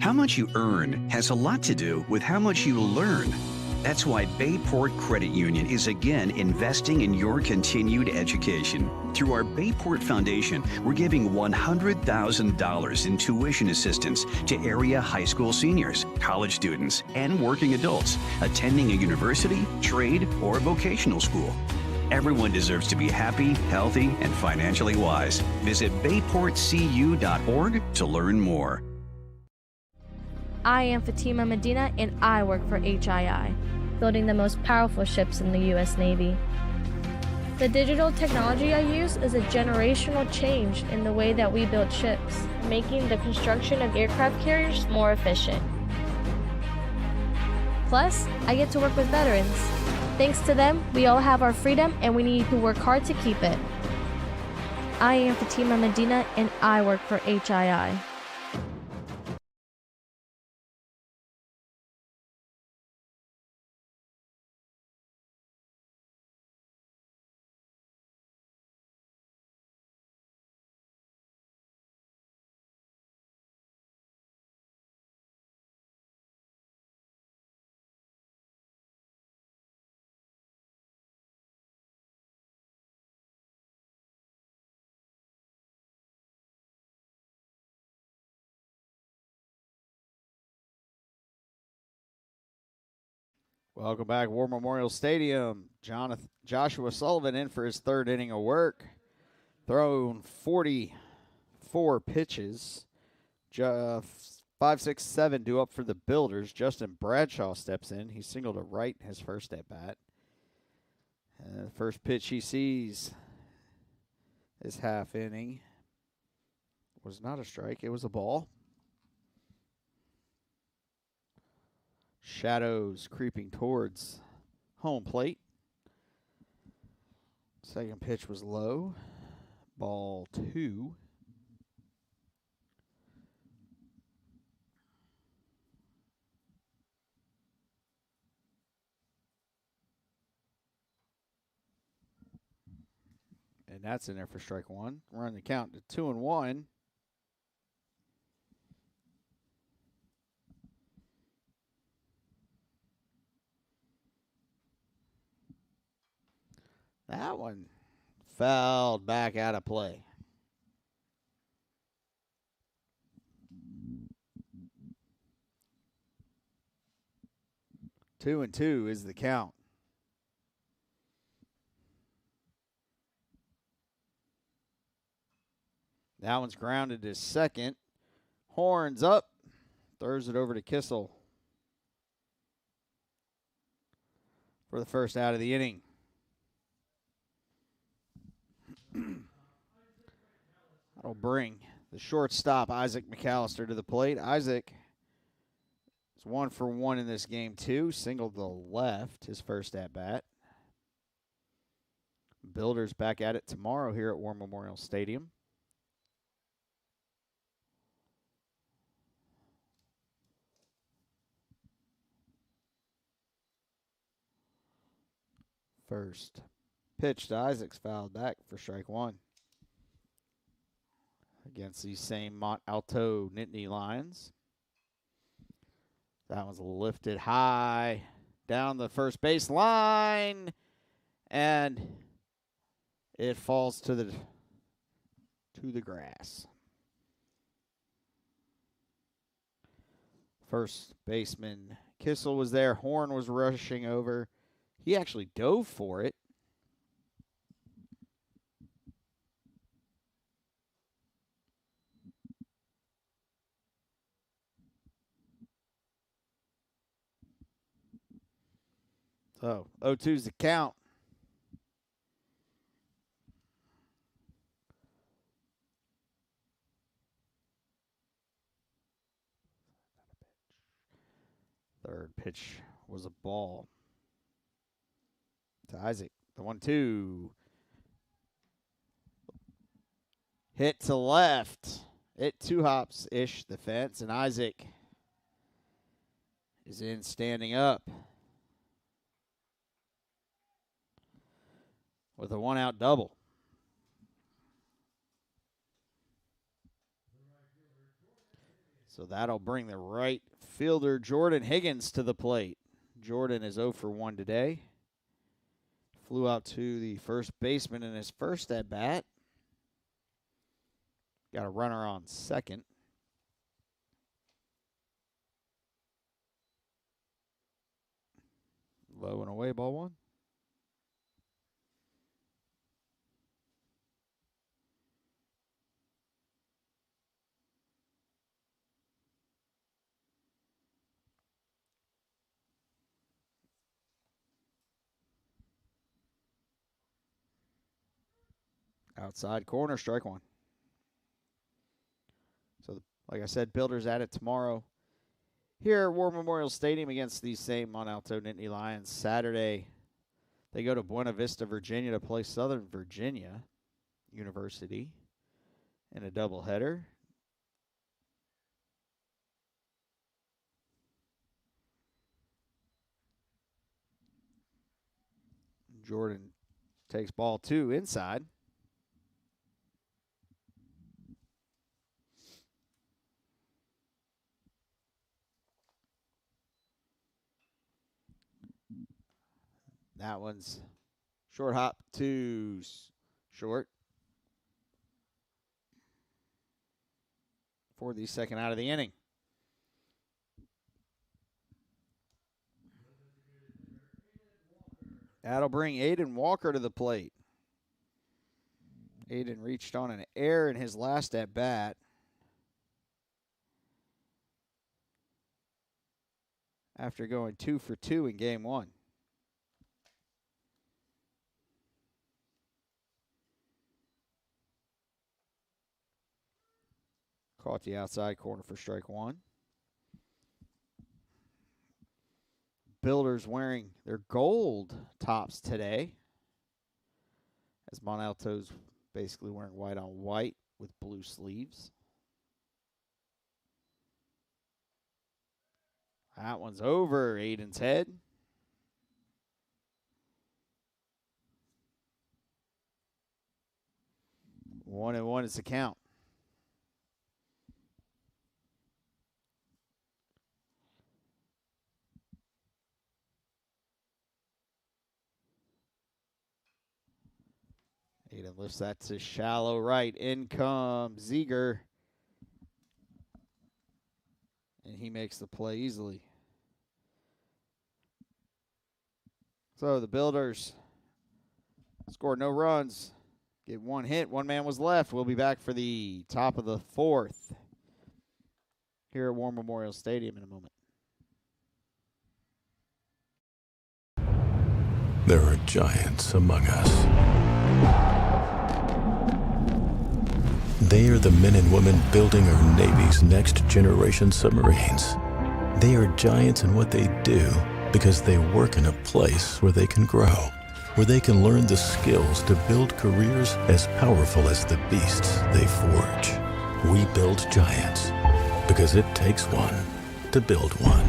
How much you earn has a lot to do with how much you learn. That's why Bayport Credit Union is again investing in your continued education. Through our Bayport Foundation, we're giving $100,000 in tuition assistance to area high school seniors, college students, and working adults attending a university, trade, or vocational school. Everyone deserves to be happy, healthy, and financially wise. Visit bayportcu.org to learn more. I am Fatima Medina, and I work for HII, building the most powerful ships in the U.S. Navy. The digital technology I use is a generational change in the way that we build ships, making the construction of aircraft carriers more efficient. Plus, I get to work with veterans. Thanks to them, we all have our freedom and we need to work hard to keep it. I am Fatima Medina and I work for HII. Welcome back, War Memorial Stadium. Joshua Sullivan in for his third inning of work. Thrown 44 pitches. 5, 6, 7 due up for the Builders. Justin Bradshaw steps in. He singled to right his first at bat. The first pitch he sees this half inning was not a strike. It was a ball. Shadows creeping towards home plate. Second pitch was low. Ball 2. And that's in there for strike 1. Run the count to 2-1. That one fouled back out of play. Two and 2 is the count. That one's grounded to second. Horns up. Throws it over to Kissel for the first out of the inning. That'll bring the shortstop, Isaac McAllister, to the plate. Isaac is 1 for 1 in this game, too. Singled to the left, his first at-bat. Builders back at it tomorrow here at War Memorial Stadium. First pitch to Isaac's fouled back for strike 1. Against these same Mont Alto Nittany Lions. That one's lifted high down the first base line, and it falls to the grass. First baseman Kissel was there. Horn was rushing over. He actually dove for it. So 0-2's the count. Third pitch was a ball to Isaac. The 1-2. Hit to left. It 2 hops-ish the fence, and Isaac is in standing up with a 1-out double. So that'll bring the right fielder Jordan Higgins to the plate. Jordan is 0 for 1 today. Flew out to the first baseman in his first at-bat. Got a runner on second. Low and away, ball 1. Outside corner, strike 1. So, like I said, Builders at it tomorrow Here at War Memorial Stadium against these same Mont Alto Nittany Lions. Saturday, they go to Buena Vista, Virginia to play Southern Virginia University in a doubleheader. Jordan takes ball 2 inside. That one's short hop to short for the second out of the inning. That'll bring Aiden Walker to the plate. Aiden reached on an error in his last at-bat. After going 2 for 2 in game 1. Caught the outside corner for strike 1. Builders wearing their gold tops today, as Mont Alto's basically wearing white on white with blue sleeves. That one's over Aiden's head. One and one is the count. Aiden lifts that to shallow right. In comes Ziegler. And he makes the play easily. So the Builders scored no runs. Get one hit. One man was left. We'll be back for the top of the 4th here at War Memorial Stadium in a moment. There are giants among us. They are the men and women building our Navy's next generation submarines. They are giants in what they do because they work in a place where they can grow, where they can learn the skills to build careers as powerful as the beasts they forge. We build giants because it takes one to build one.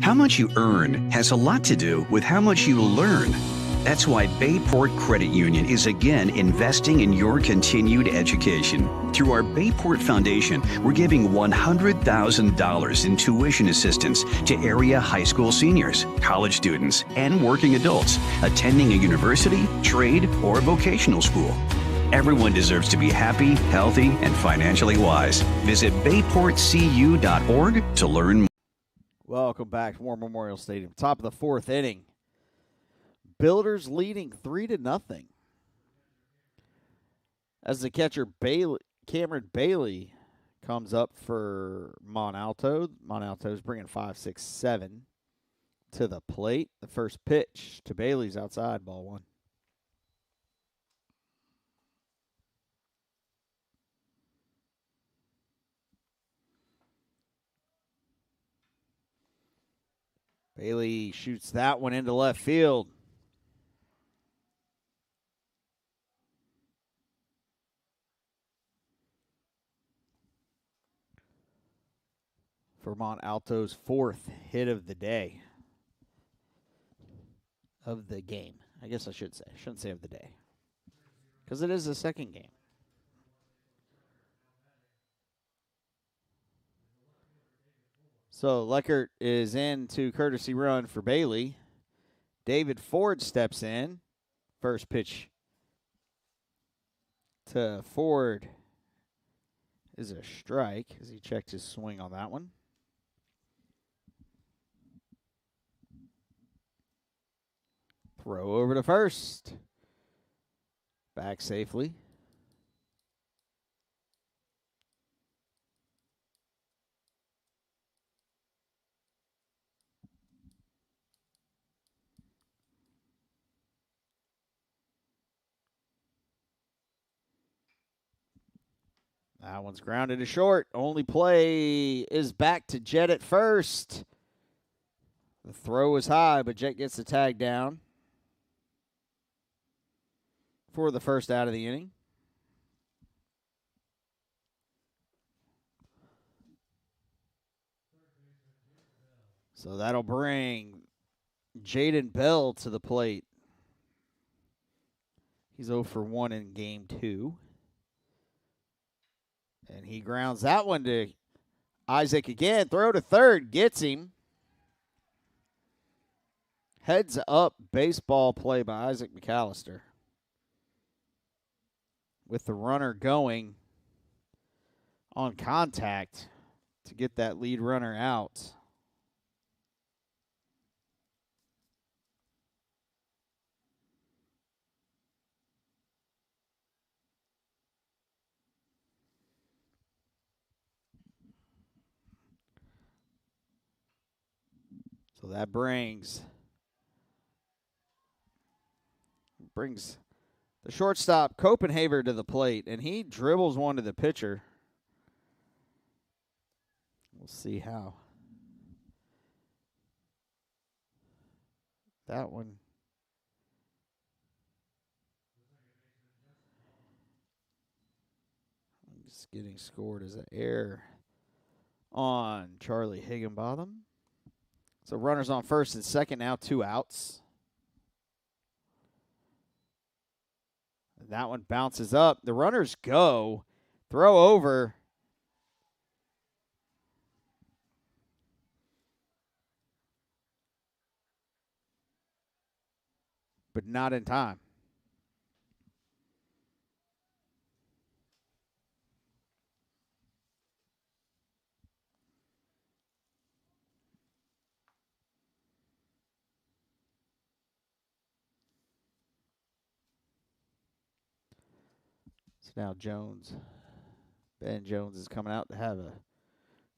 How much you earn has a lot to do with how much you learn. That's why Bayport Credit Union is again investing in your continued education. Through our Bayport Foundation, we're giving $100,000 in tuition assistance to area high school seniors, college students, and working adults attending a university, trade, or vocational school. Everyone deserves to be happy, healthy, and financially wise. Visit bayportcu.org to learn more. Welcome back to War Memorial Stadium. Top of the 4th inning. Builders leading 3-0. As the catcher Cameron Bailey comes up for Mont Alto. Mont Alto's bringing 5, 6, 7 to the plate. The first pitch to Bailey's outside, ball 1. Bailey shoots that one into left field. For Mont Alto's 4th hit of the day. Of the game. I guess I should say. I shouldn't say of the day. Because it is the second game. So Leckert is in to courtesy run for Bailey. David Ford steps in. First pitch to Ford is a strike as he checked his swing on that one. Throw over to first. Back safely. That one's grounded to short. Only play is back to Jet at first. The throw was high, but Jet gets the tag down for the first out of the inning. So that'll bring Jaden Bell to the plate. He's 0 for 1 in game 2. And he grounds that one to Isaac again. Throw to third. Gets him. Heads up baseball play by Isaac McAllister. With the runner going on contact to get that lead runner out. So that brings the shortstop Copenhaver to the plate, and he dribbles one to the pitcher. We'll see how. That one. Just getting scored as an error on Charlie Higginbotham. So runners on first and second now, 2 outs. And that one bounces up. The runners go. Throw over. But not in time. So now Ben Jones is coming out to have a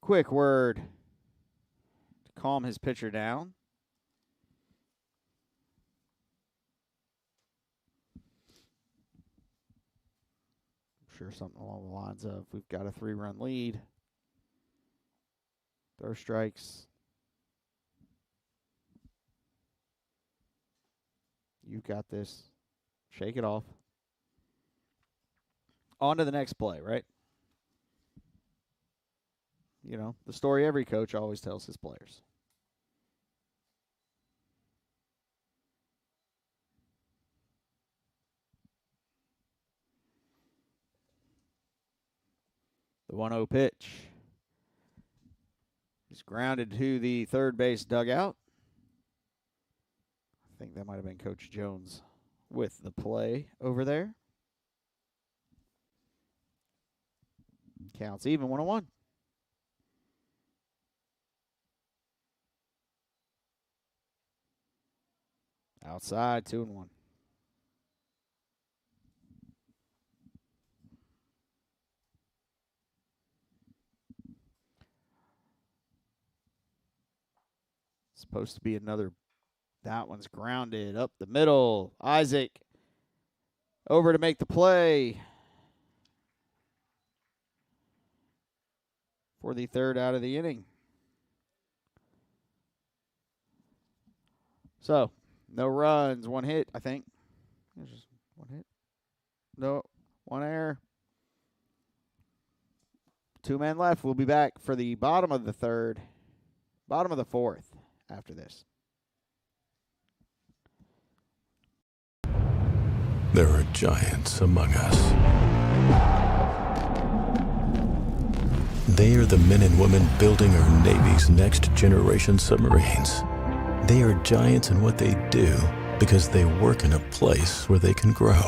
quick word to calm his pitcher down. I'm sure something along the lines of, we've got a 3-run lead. Throw strikes. You got this. Shake it off. On to the next play, right? You know, the story every coach always tells his players. The 1-0 pitch. He's grounded to the third base dugout. I think that might have been Coach Jones with the play over there. Counts even, 1-1. Outside, 2-1. Supposed to be another. That one's grounded up the middle. Isaac over to make the play for the third out of the inning. So, no runs, 1 hit, I think. There's just 1 hit. No, 1 error. 2 men left. We'll be back for the bottom of the fourth after this. There are giants among us. They are the men and women building our Navy's next generation submarines. They are giants in what they do because they work in a place where they can grow,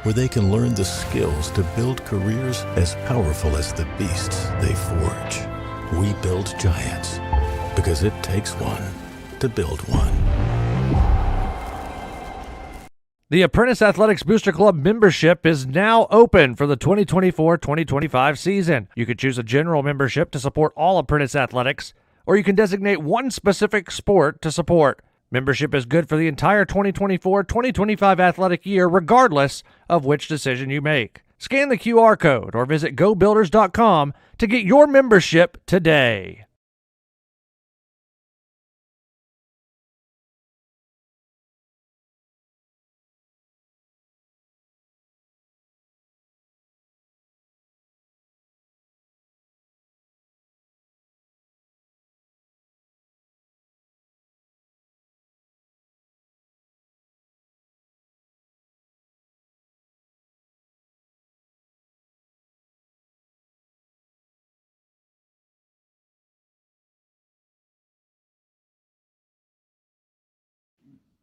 where they can learn the skills to build careers as powerful as the beasts they forge. We build giants because it takes one to build one. The Apprentice Athletics Booster Club membership is now open for the 2024-2025 season. You can choose a general membership to support all Apprentice athletics, or you can designate one specific sport to support. Membership is good for the entire 2024-2025 athletic year, regardless of which decision you make. Scan the QR code or visit gobuilders.com to get your membership today.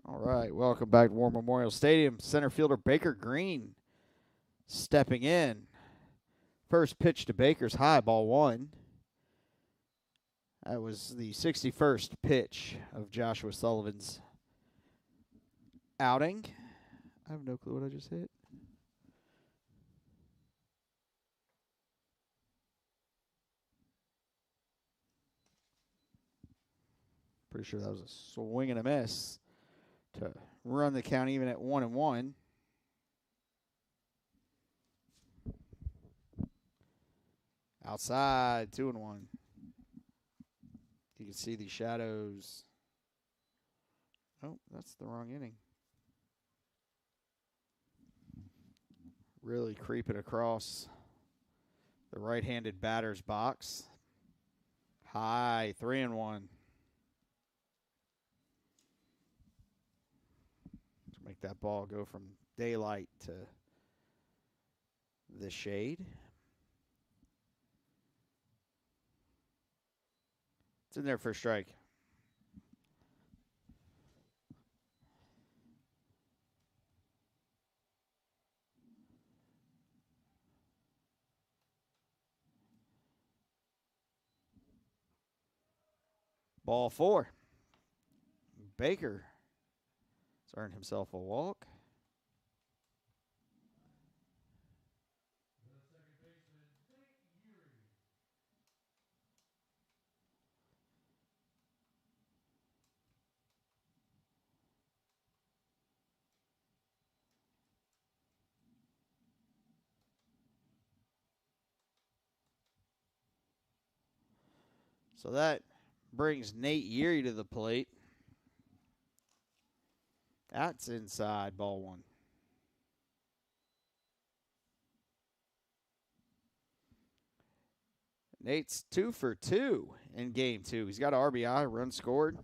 All right, welcome back to War Memorial Stadium. Center fielder Baker Green stepping in. First pitch to Baker's high, ball one. That was the 61st pitch of Joshua Sullivan's outing. I have no clue what I just hit. Pretty sure that was a swing and a miss to run the count even at 1-1. Outside, 2-1. You can see the shadows. Oh, that's the wrong inning. Really creeping across the right-handed batter's box. High, 3-1. Make that ball go from daylight to the shade. It's in there for a strike. Ball four. Baker has earned himself a walk. So that brings Nate Erie to the plate. That's inside, ball one. Nate's 2 for 2 in game two. He's got an RBI, run scored.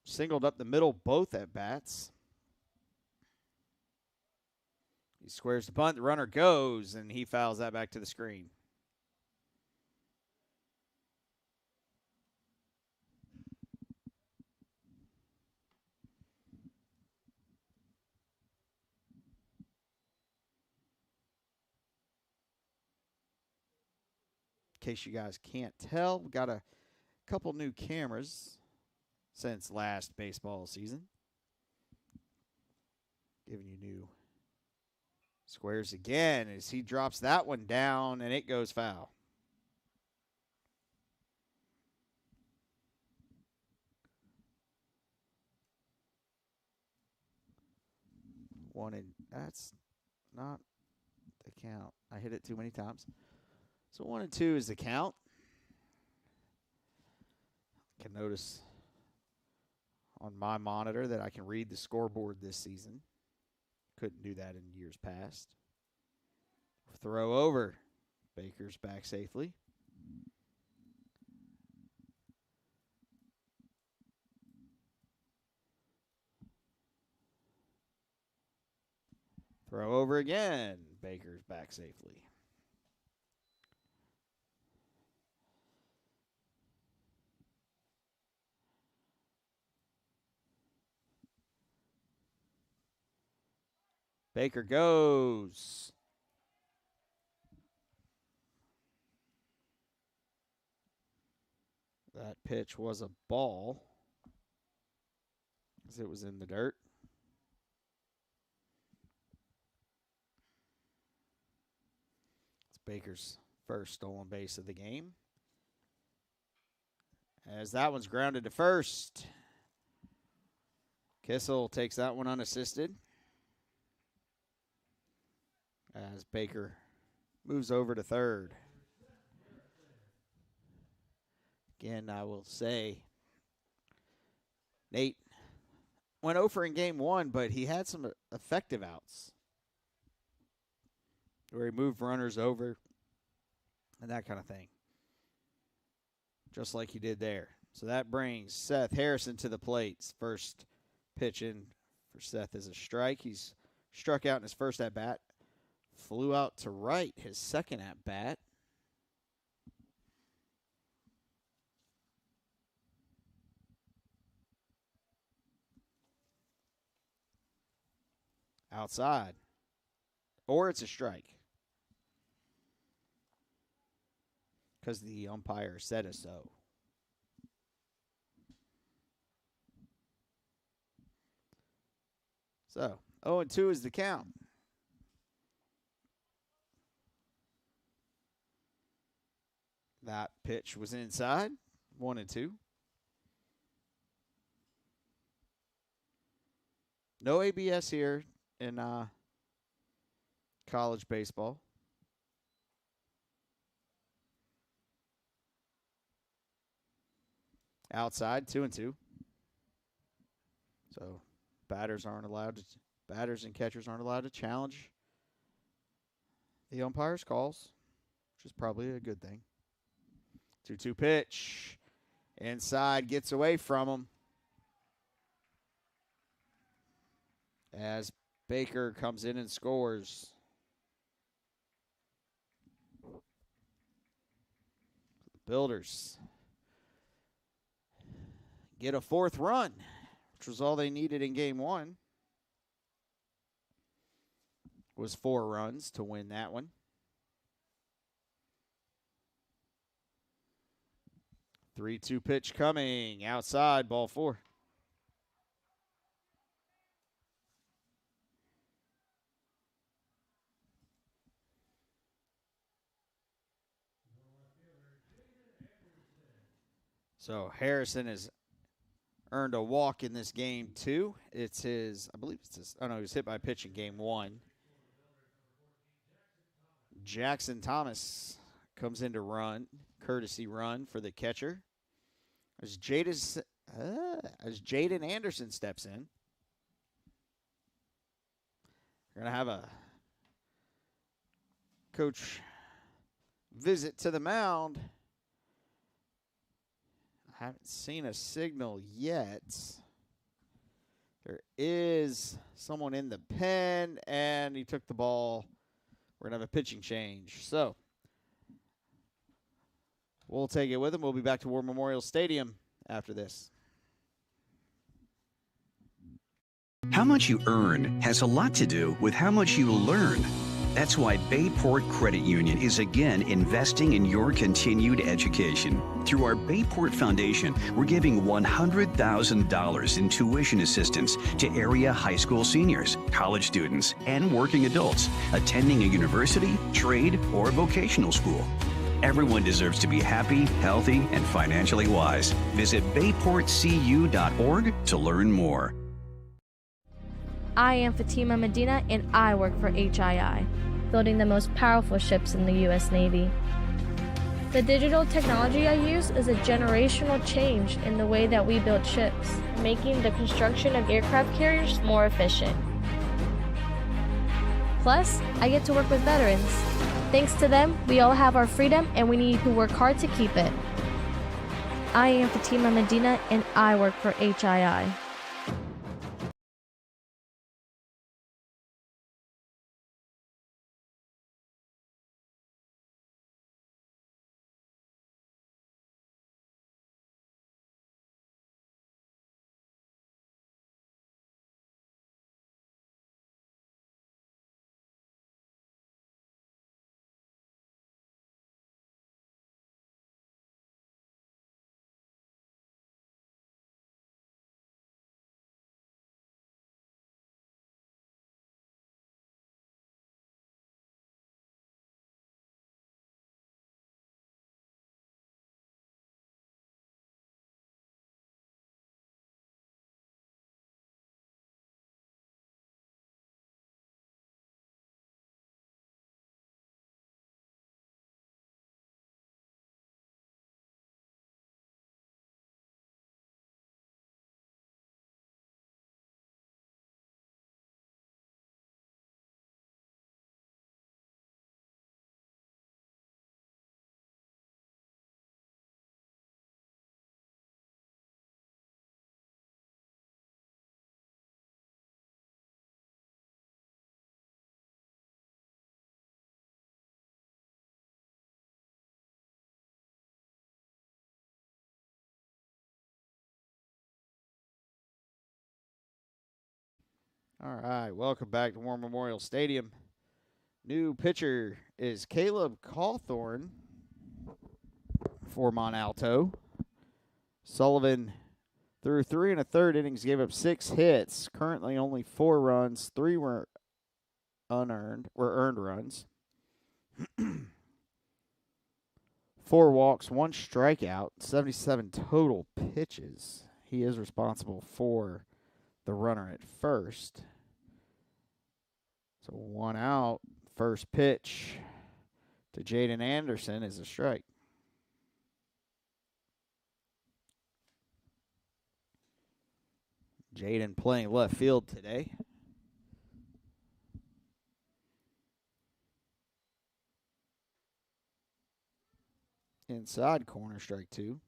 Singled up the middle both at bats. He squares the bunt, the runner goes, and he fouls that back to the screen. In case you guys can't tell, we got a couple new cameras since last baseball season. Giving you new squares again as he drops that one down and it goes foul. One and that's not the count. I hit it too many times. So 1-2 is the count. I can notice on my monitor that I can read the scoreboard this season. Couldn't do that in years past. Throw over. Baker's back safely. Throw over again. Baker's back safely. Baker goes. That pitch was a ball as it was in the dirt. It's Baker's first stolen base of the game. As that one's grounded to first. Kissel takes that one unassisted. as Baker moves over to third. Again, I will say Nate went over in game one, but he had some effective outs where he moved runners over and that kind of thing, just like he did there. So that brings Seth Harrison to the plate. First pitch in for Seth is a strike. He's struck out in his first at-bat. Flew out to right his second at-bat. Outside. Or it's a strike, because the umpire said so. So, 0-2 is the count. That pitch was inside. 1-2. No ABS here in college baseball. Outside, 2-2. So batters and catchers aren't allowed to challenge the umpire's calls, which is probably a good thing. 2-2 pitch. Inside, gets away from him as Baker comes in and scores. The Builders get a fourth run, which was all they needed in game one. Was 4 runs to win that one. 3-2 pitch coming. Outside, ball 4. So Harrison has earned a walk in this game, too. It's his, I believe it's his, oh no, he was hit by a pitch in game 1. Jackson Thomas comes in to run, courtesy run for the catcher. As Jaden Anderson steps in. We're going to have a coach visit to the mound. I haven't seen a signal yet. There is someone in the pen, and he took the ball. We're going to have a pitching change. So we'll take it with him. We'll be back to War Memorial Stadium after this. How much you earn has a lot to do with how much you learn. That's why Bayport Credit Union is again investing in your continued education. Through our Bayport Foundation, we're giving $100,000 in tuition assistance to area high school seniors, college students, and working adults attending a university, trade, or vocational school. Everyone deserves to be happy, healthy, and financially wise. Visit bayportcu.org to learn more. I am Fatima Medina, and I work for HII, building the most powerful ships in the U.S. Navy. The digital technology I use is a generational change in the way that we build ships, making the construction of aircraft carriers more efficient. Plus, I get to work with veterans. Thanks to them, we all have our freedom, and we need to work hard to keep it. I am Fatima Medina, and I work for HII. All right, welcome back to War Memorial Stadium. New pitcher is Caleb Cawthorn for Mont Alto. Sullivan threw 3 1/3 innings, gave up 6 hits. Currently only 4 runs. 3 were earned runs. 4 walks, 1 strikeout, 77 total pitches. He is responsible for the runner at first. So 1 out. First pitch to Jaden Anderson is a strike. Jaden playing left field today. Inside corner, strike 2.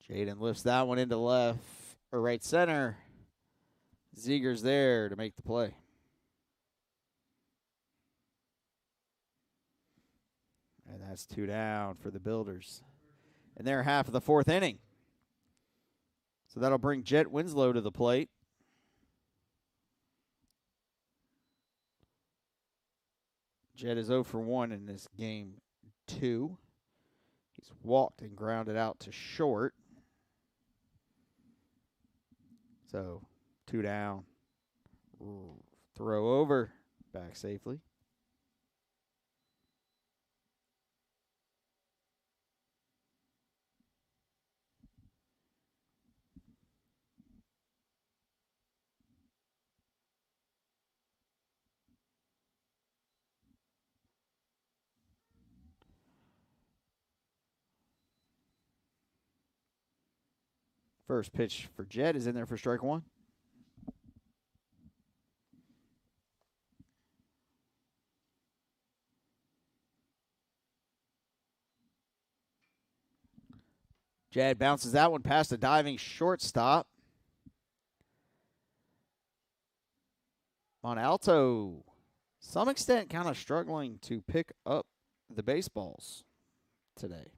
Jaden lifts that one into left or right center. Zeger's there to make the play. And that's 2 down for the Builders. And they're half of the 4th inning. So that'll bring Jet Winslow to the plate. Jet is 0 for 1 in this game 2. He's walked and grounded out to short. So 2 down. Throw over. Back safely. First pitch for Jet is in there for strike 1. Jed bounces that one past a diving shortstop. Mont Alto, some extent, kind of struggling to pick up the baseballs today.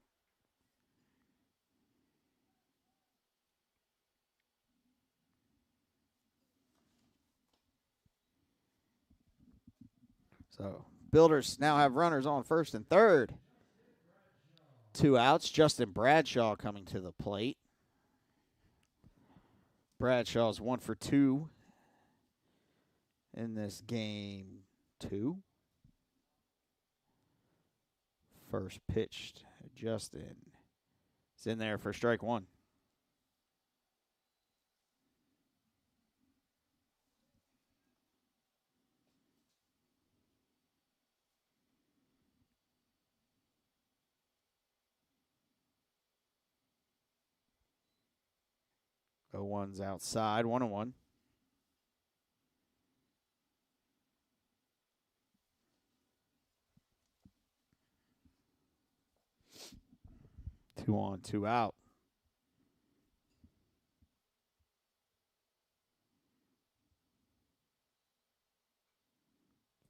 So, Builders now have runners on first and third. 2 outs. Justin Bradshaw coming to the plate. Bradshaw's 1 for 2 in this game 2. First pitched. Justin is in there for strike 1. The 1's outside, 1-1. Two on, 2 out.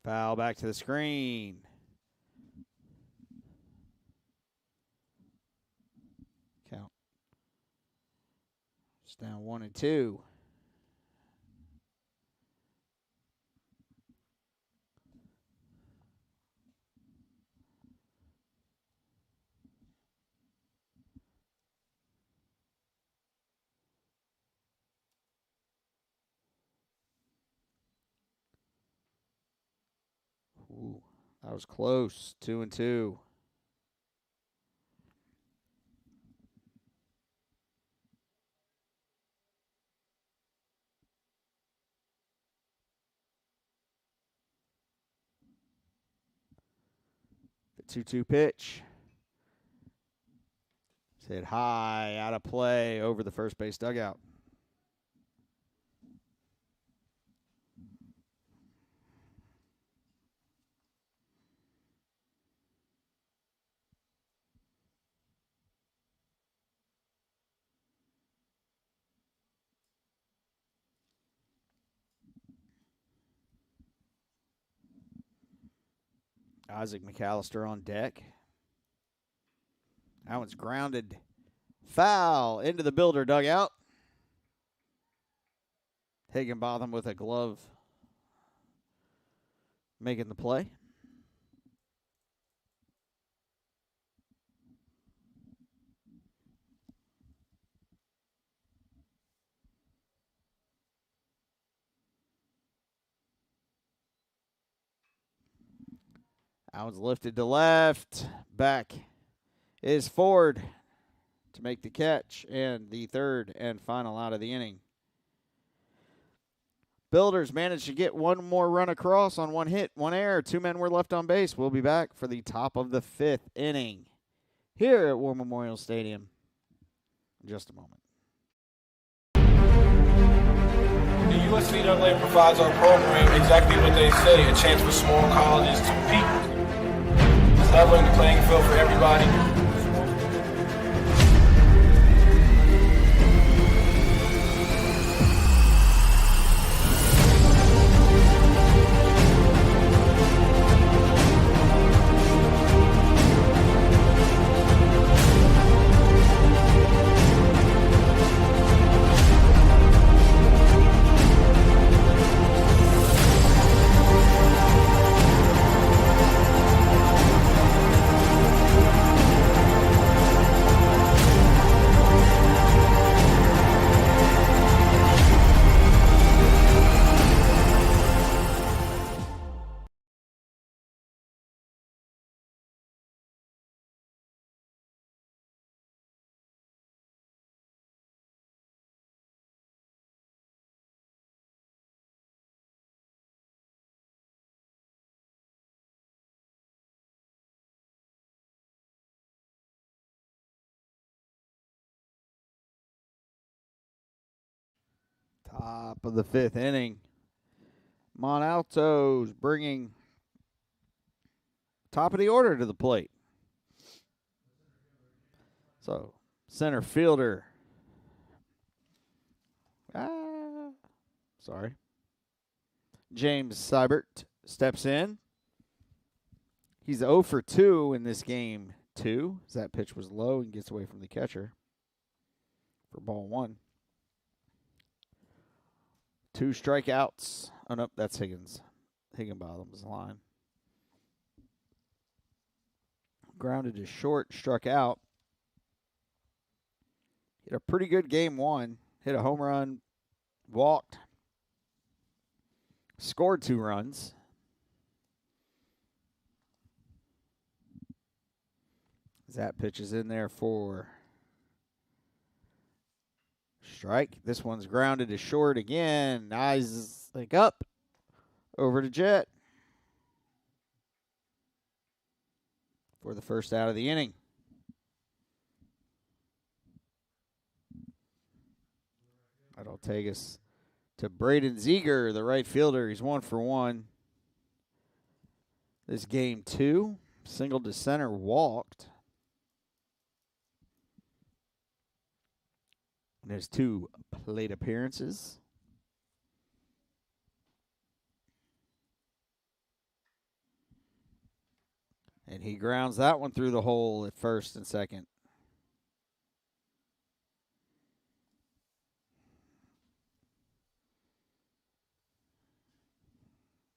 Foul back to the screen. Count. It's down 1-2. Ooh, that was close. 2-2. The 2-2 pitch. It's hit high, out of play, over the first base dugout. Isaac McAllister on deck. That one's grounded. Foul into the Builder dugout. Higginbotham with a glove making the play. That one's lifted to left. Back is Ford to make the catch, and the third and final out of the inning. Builders managed to get one more run across on one hit, one error. 2 men were left on base. We'll be back for the top of the 5th inning here at War Memorial Stadium in just a moment. The USCAA provides our program exactly what they say, a chance for small colleges to peak, leveling the playing field for everybody. Top of the 5th inning. Mont Alto's bringing top of the order to the plate. So, center fielder. James Seibert steps in. He's 0 for 2 in this game, 2. As that pitch was low and gets away from the catcher for ball 1. 2 strikeouts. Oh, no, that's Higginbotham's line. Grounded to short, struck out. Hit a pretty good game 1. Hit a home run, walked, scored 2 runs. That pitch is in there for strike. This one's grounded to short again. Eyes like up. Over to Jet for the first out of the inning. That'll take us to Braden Ziegler, the right fielder. He's 1 for 1. This game 2. Single to center, walked. And there's 2 plate appearances. And he grounds that one through the hole at first and second.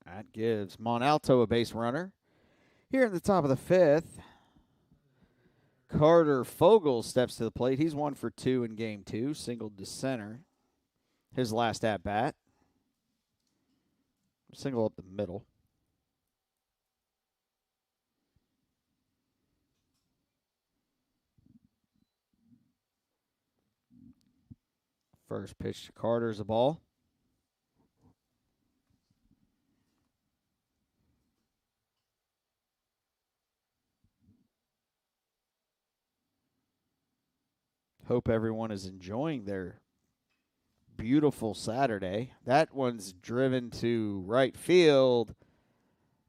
That gives Mont Alto a base runner. Here in the top of the 5th, Carter Fogle steps to the plate. He's 1 for 2 in game 2, singled to center. His last at bat. Single up the middle. First pitch to Carter's a ball. Hope everyone is enjoying their beautiful Saturday. That one's driven to right field.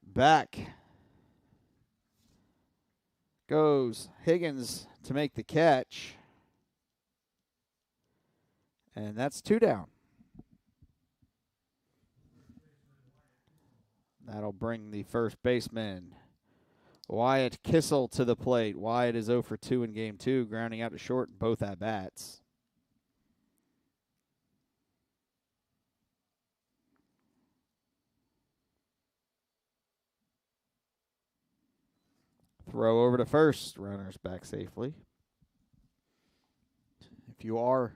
Back goes Higgins to make the catch. And that's 2 down. That'll bring the first baseman, Wyatt Kissel to the plate. Wyatt is 0 for 2 in game 2, grounding out to short in both at-bats. Throw over to first. Runners back safely. If you are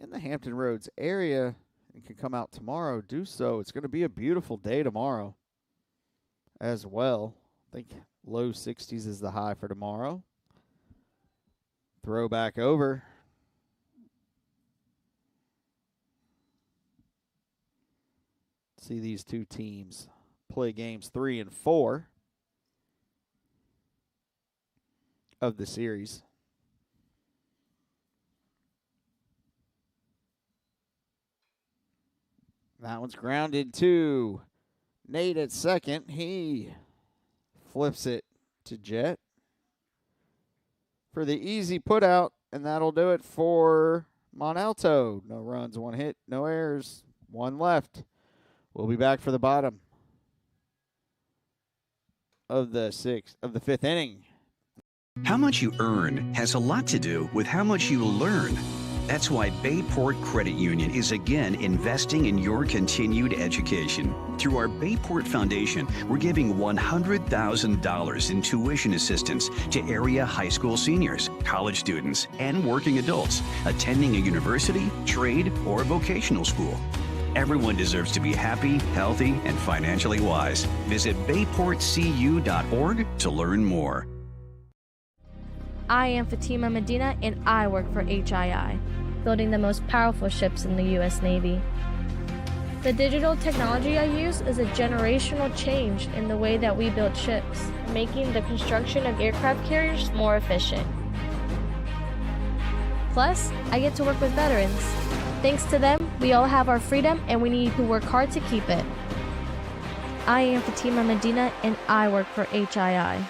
in the Hampton Roads area and can come out tomorrow, do so. It's going to be a beautiful day tomorrow as well. I think low 60s is the high for tomorrow. Throw back over. See these two teams play games 3 and 4 of the series. That one's grounded to Nate at second. He flips it to Jet for the easy put out, and that'll do it for Mont Alto. No runs, 1 hit, no errors, 1 left. We'll be back for the bottom of the 5th inning. How much you earn has a lot to do with how much you learn. That's why Bayport Credit Union is again investing in your continued education. Through our Bayport Foundation, we're giving $100,000 in tuition assistance to area high school seniors, college students, and working adults attending a university, trade, or vocational school. Everyone deserves to be happy, healthy, and financially wise. Visit bayportcu.org to learn more. I am Fatima Medina, and I work for HII, building the most powerful ships in the U.S. Navy. The digital technology I use is a generational change in the way that we build ships, making the construction of aircraft carriers more efficient. Plus, I get to work with veterans. Thanks to them, we all have our freedom, and we need to work hard to keep it. I am Fatima Medina, and I work for HII.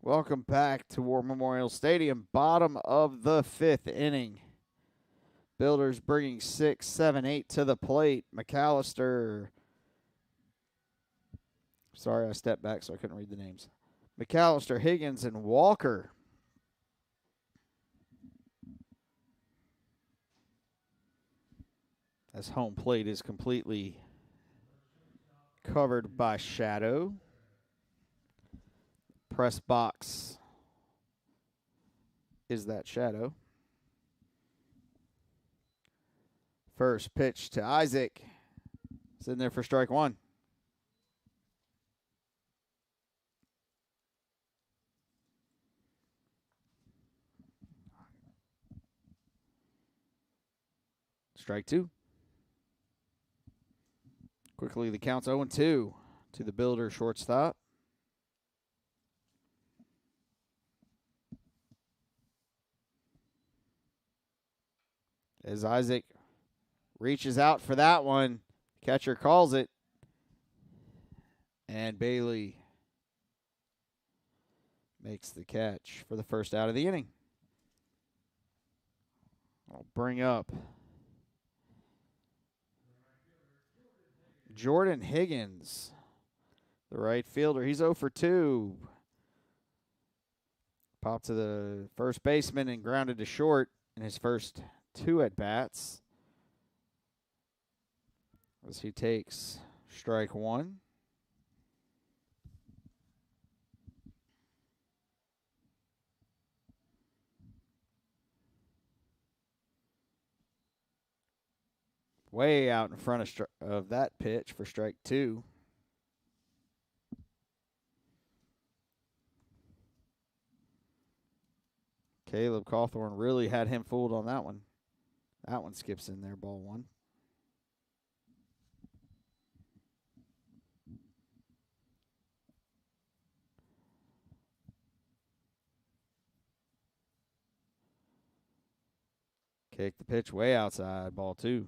Welcome back to War Memorial Stadium, bottom of the 5th inning. Builders bringing 6, 7, 8 to the plate. McAllister. Sorry, I stepped back so I couldn't read the names. McAllister, Higgins, and Walker. As home plate is completely covered by shadow. Press box is that shadow. First pitch to Isaac. It's in there for strike 1. Strike 2. Quickly, the count's 0-2 to the Builder shortstop. As Isaac reaches out for that one, catcher calls it, and Bailey makes the catch for the first out of the inning. I'll bring up Jordan Higgins, the right fielder. He's 0 for 2. Popped to the first baseman and grounded to short in his first 2 at-bats. As he takes strike 1. Way out in front of that pitch for strike 2. Caleb Cawthorn really had him fooled on that one. That one skips in there, ball 1. Kick the pitch way outside, ball 2.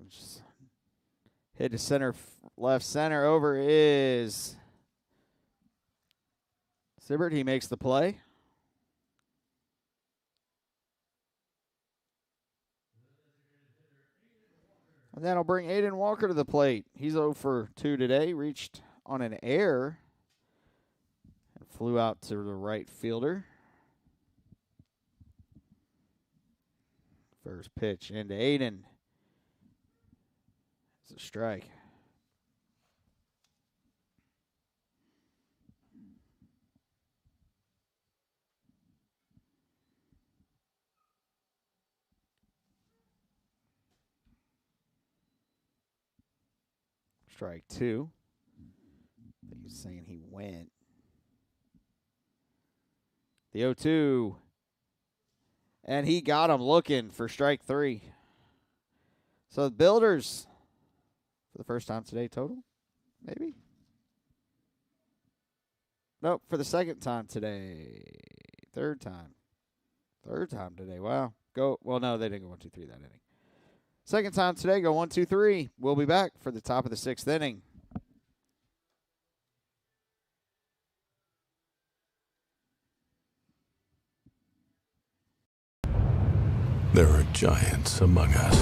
Just hit to center, left center. Over is Sibbert. He makes the play. And that'll bring Aiden Walker to the plate. He's 0 for 2 today. Reached on an error and flew out to the right fielder. First pitch into Aiden. It's a strike. Strike 2. I think he's saying he went. The 0-2. And he got him looking for strike 3. So the Builders, for the first time today total, maybe? Nope, for the second time today. Third time today. Wow. Go. Well, no, they didn't go 1, 2, 3 that inning. Second time today, go 1, 2, 3. We'll be back for the top of the 6th inning. There are giants among us.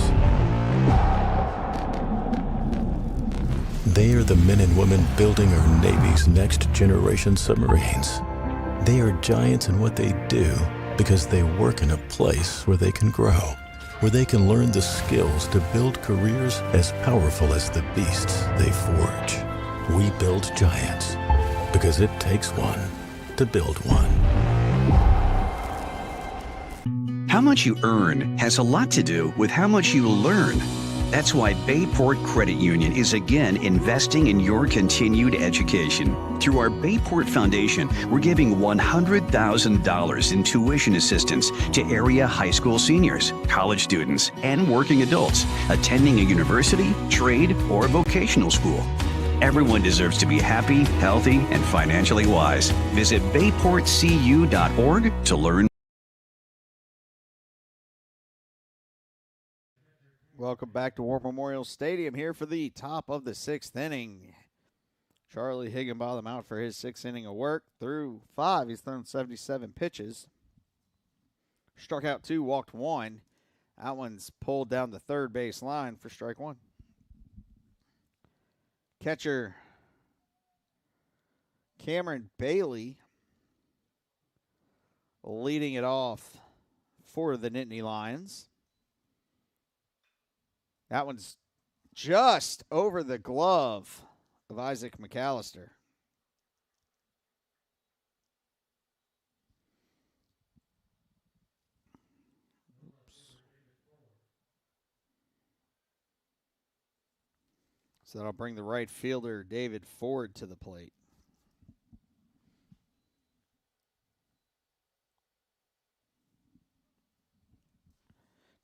They are the men and women building our Navy's next generation submarines. They are giants in what they do because they work in a place where they can grow, where they can learn the skills to build careers as powerful as the beasts they forge. We build giants because it takes one to build one. How much you earn has a lot to do with how much you learn. That's why Bayport Credit Union is again investing in your continued education. Through our Bayport Foundation, we're giving $100,000 in tuition assistance to area high school seniors, college students, and working adults attending a university, trade, or vocational school. Everyone deserves to be happy, healthy, and financially wise. Visit bayportcu.org to learn. Welcome back to War Memorial Stadium here for the top of the 6th inning. Charlie Higginbotham out for his 6th inning of work. Through 5, he's thrown 77 pitches. Struck out 2, walked 1. That one's pulled down the third base line for strike 1. Catcher Cameron Bailey leading it off for the Nittany Lions. That one's just over the glove of Isaac McAllister. So that'll bring the right fielder, David Ford, to the plate.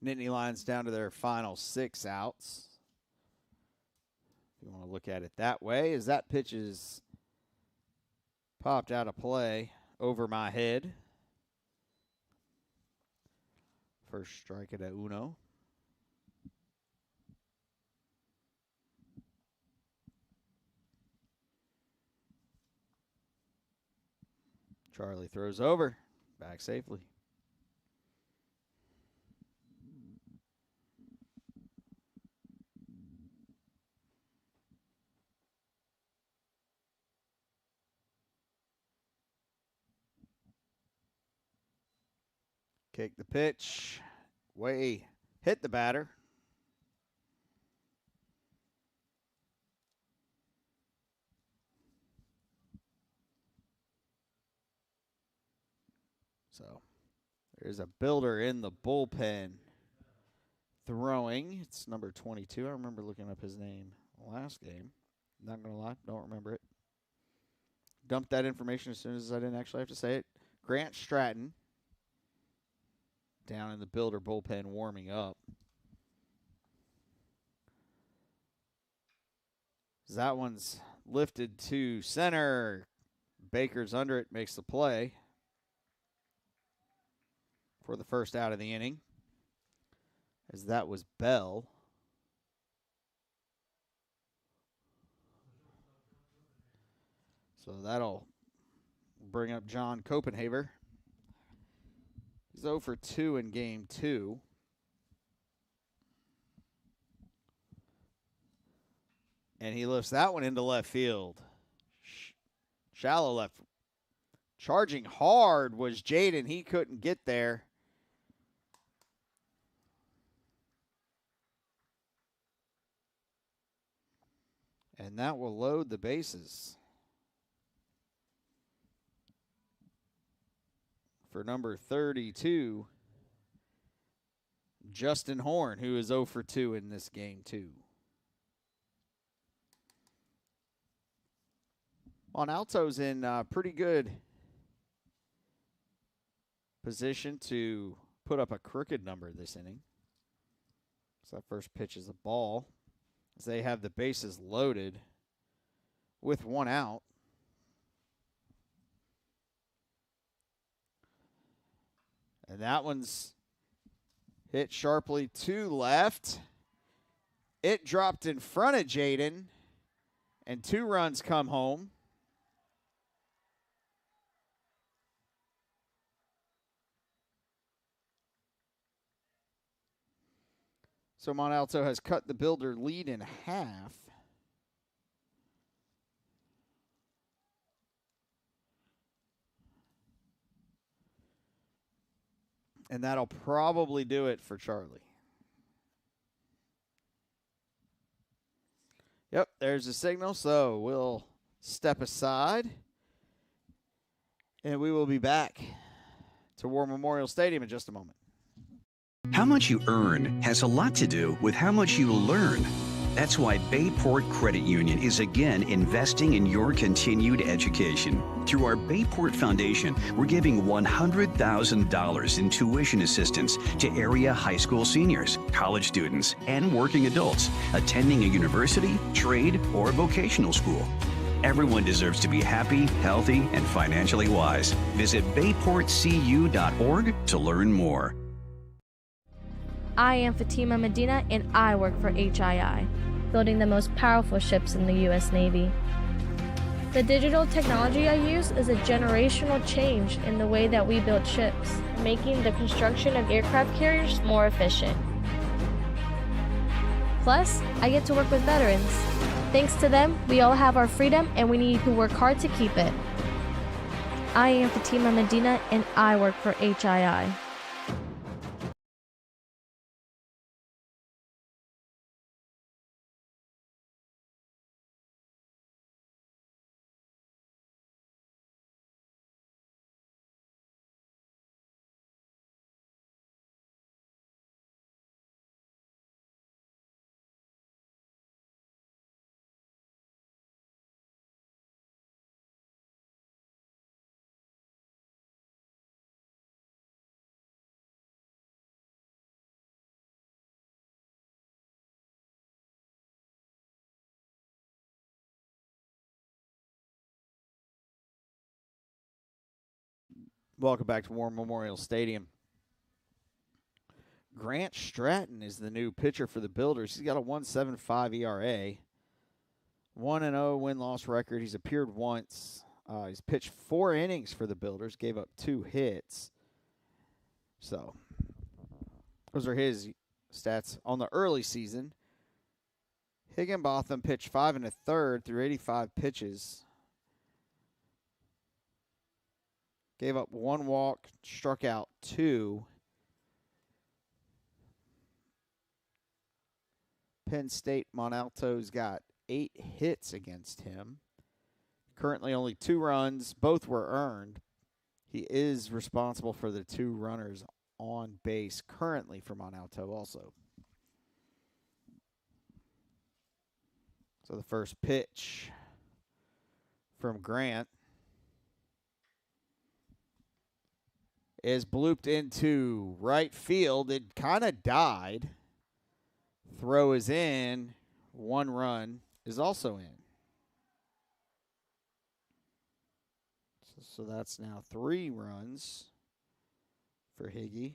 Nittany Lions down to their final 6 outs. If you want to look at it that way, as that pitch is popped out of play over my head. First strike at uno. Charlie throws over, back safely. Kick the pitch. Way hit the batter. So there's a builder in the bullpen throwing. It's number 22. I remember looking up his name last game. Not going to lie, don't remember it. Dumped that information as soon as I didn't actually have to say it. Grant Stratton down in the builder bullpen warming up. That one's lifted to center. Baker's under it, makes the play for the first out of the inning, as that was Bell. So that'll bring up John Copenhaver. He's 0 for 2 in game 2. And he lifts that one into left field. Shallow left. Charging hard was Jaden. He couldn't get there. And that will load the bases for number 32, Justin Horn, who is 0 for 2 in this game, too. Mont Alto's in pretty good position to put up a crooked number this inning. So that first pitch is a ball, as they have the bases loaded with 1 out. And that one's hit sharply to left. It dropped in front of Jaden, and 2 runs come home. So Mont Alto has cut the Builder lead in half. And that'll probably do it for Charlie. Yep, there's the signal. So we'll step aside. And we will be back to War Memorial Stadium in just a moment. How much you earn has a lot to do with how much you learn. That's why Bayport Credit Union is again investing in your continued education. Through our Bayport Foundation, we're giving $100,000 in tuition assistance to area high school seniors, college students, and working adults attending a university, trade, or vocational school. Everyone deserves to be happy, healthy, and financially wise. Visit bayportcu.org to learn more. I am Fatima Medina, and I work for HII, building the most powerful ships in the U.S. Navy. The digital technology I use is a generational change in the way that we build ships, making the construction of aircraft carriers more efficient. Plus, I get to work with veterans. Thanks to them, we all have our freedom, and we need to work hard to keep it. I am Fatima Medina, and I work for HII. Welcome back to War Memorial Stadium. Grant Stratton is the new pitcher for the Builders. He's got a 1.75 ERA, 1-0 win-loss record. He's appeared once. He's pitched 4 innings for the Builders, gave up 2 hits. So those are his stats on the early season. Higginbotham pitched 5 1/3 through 85 pitches. Gave up 1 walk, struck out 2. Penn State Mont Alto's got 8 hits against him. Currently only 2 runs. Both were earned. He is responsible for the 2 runners on base currently for Mont Alto also. So the first pitch from Grant is blooped into right field. It kind of died. Throw is in. 1 run is also in. So that's now 3 runs for Higgy.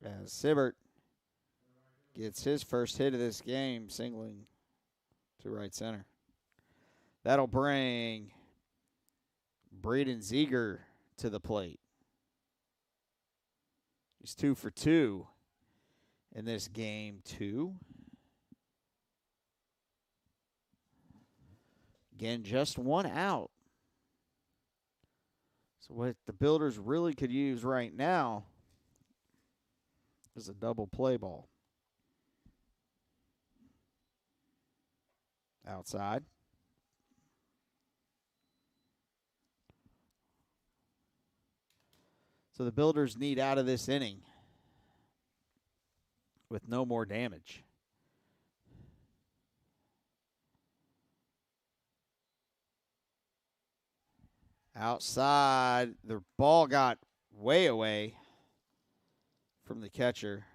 As Sibbert Gets his first hit of this game, singling to right center. That'll bring Braden Ziegler to the plate. He's 2 for 2 in this game, 2. Again, just 1 out. So what the Builders really could use right now is a double play ball. Outside. So the Builders need out of this inning with no more damage. Outside, the ball got way away from the catcher.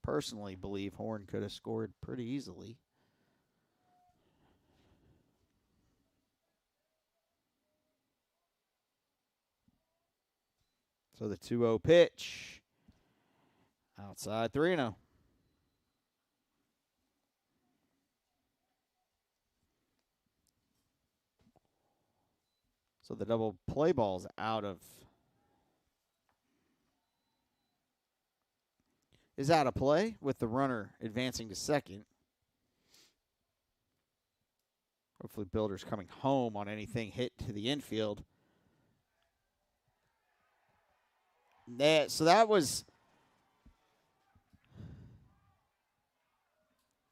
Personally believe Horn could have scored pretty easily. So the 2-0 pitch. Outside 3-0. So the double play ball's out of play with the runner advancing to second. Hopefully Builders coming home on anything hit to the infield. So that was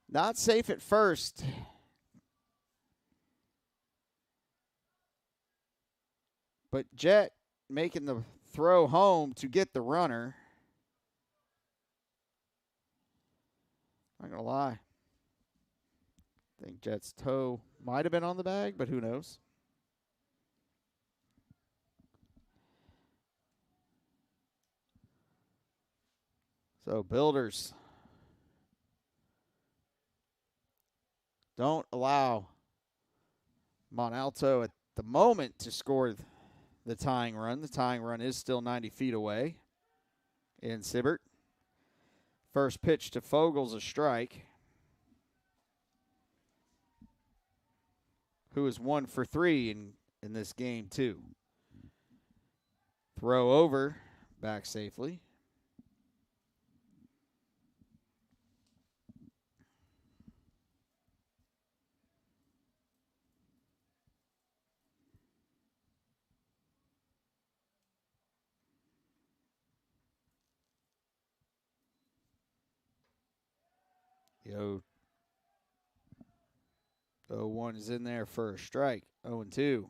not safe at first. But Jet making the throw home to get the runner. Not going to lie. I think Jet's toe might have been on the bag, but who knows? So Builders don't allow Mont Alto at the moment to score the tying run. The tying run is still 90 feet away in Sibbert. First pitch to Fogel's a strike, who is 1 for 3 in this game, too. Throw over, back safely. The 0-1 is in there for a strike. 0-2.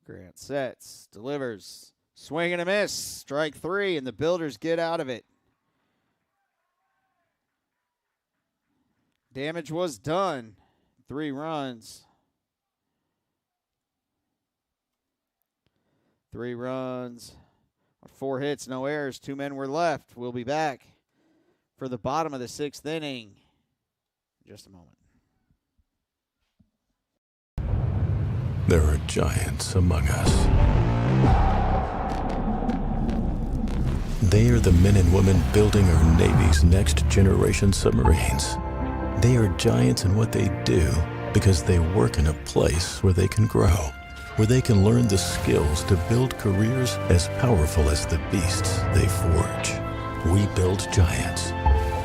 Grant sets, delivers, swing and a miss. Strike 3, and the Builders get out of it. Damage was done. 3 runs. 3 runs, 4 hits, no errors, 2 men were left. We'll be back for the bottom of the 6th inning in just a moment. There are giants among us. They are the men and women building our Navy's next generation submarines. They are giants in what they do because they work in a place where they can grow, where they can learn the skills to build careers as powerful as the beasts they forge. We build giants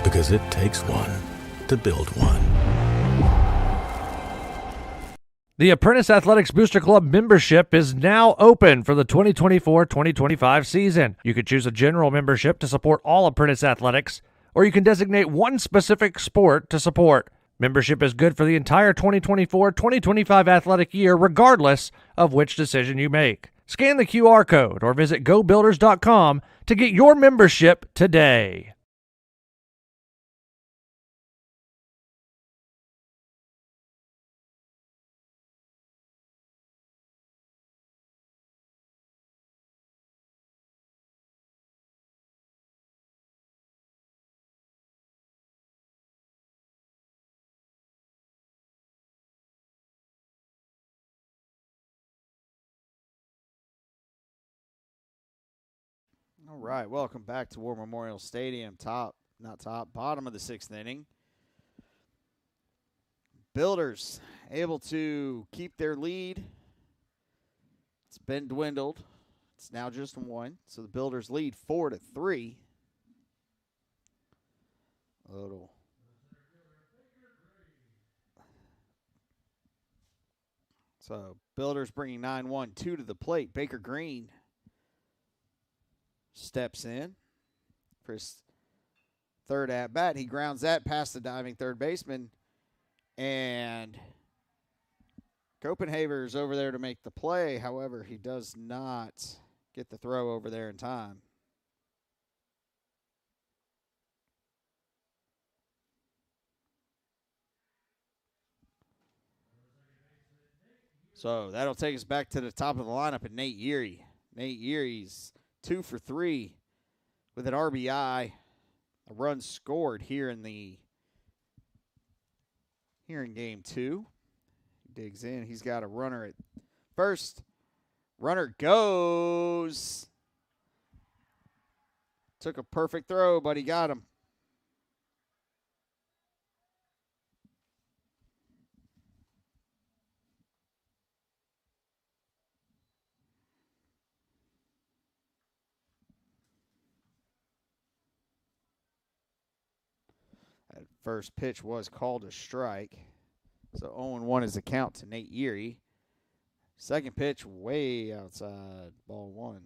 because it takes one to build one. The Apprentice Athletics Booster Club membership is now open for the 2024-2025 season. You can choose a general membership to support all Apprentice athletics, or you can designate one specific sport to support. Membership is good for the entire 2024-2025 athletic year, regardless of which decision you make. Scan the QR code or visit GoBuilders.com to get your membership today. All right, welcome back to War Memorial Stadium. Bottom of the 6th inning. Builders able to keep their lead. It's been dwindled. It's now just 1. So the Builders lead 4-3. Little. So Builders bringing 9-1-2 to the plate. Baker Green steps in for his third at bat. He grounds that past the diving third baseman. And Copenhaver's over there to make the play. However, he does not get the throw over there in time. So that'll take us back to the top of the lineup at Nate Erie. Nate Erie's 2 for 3 with an RBI. A run scored here in game 2. He digs in. He's got a runner at first. Runner goes. Took a perfect throw, but he got him. That first pitch was called a strike. So 0-1 is the count to Nate Erie. Second pitch way outside, ball 1.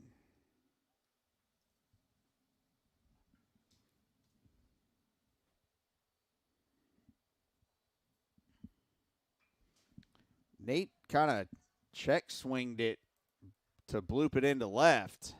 Nate kind of check swinged it to bloop it into left.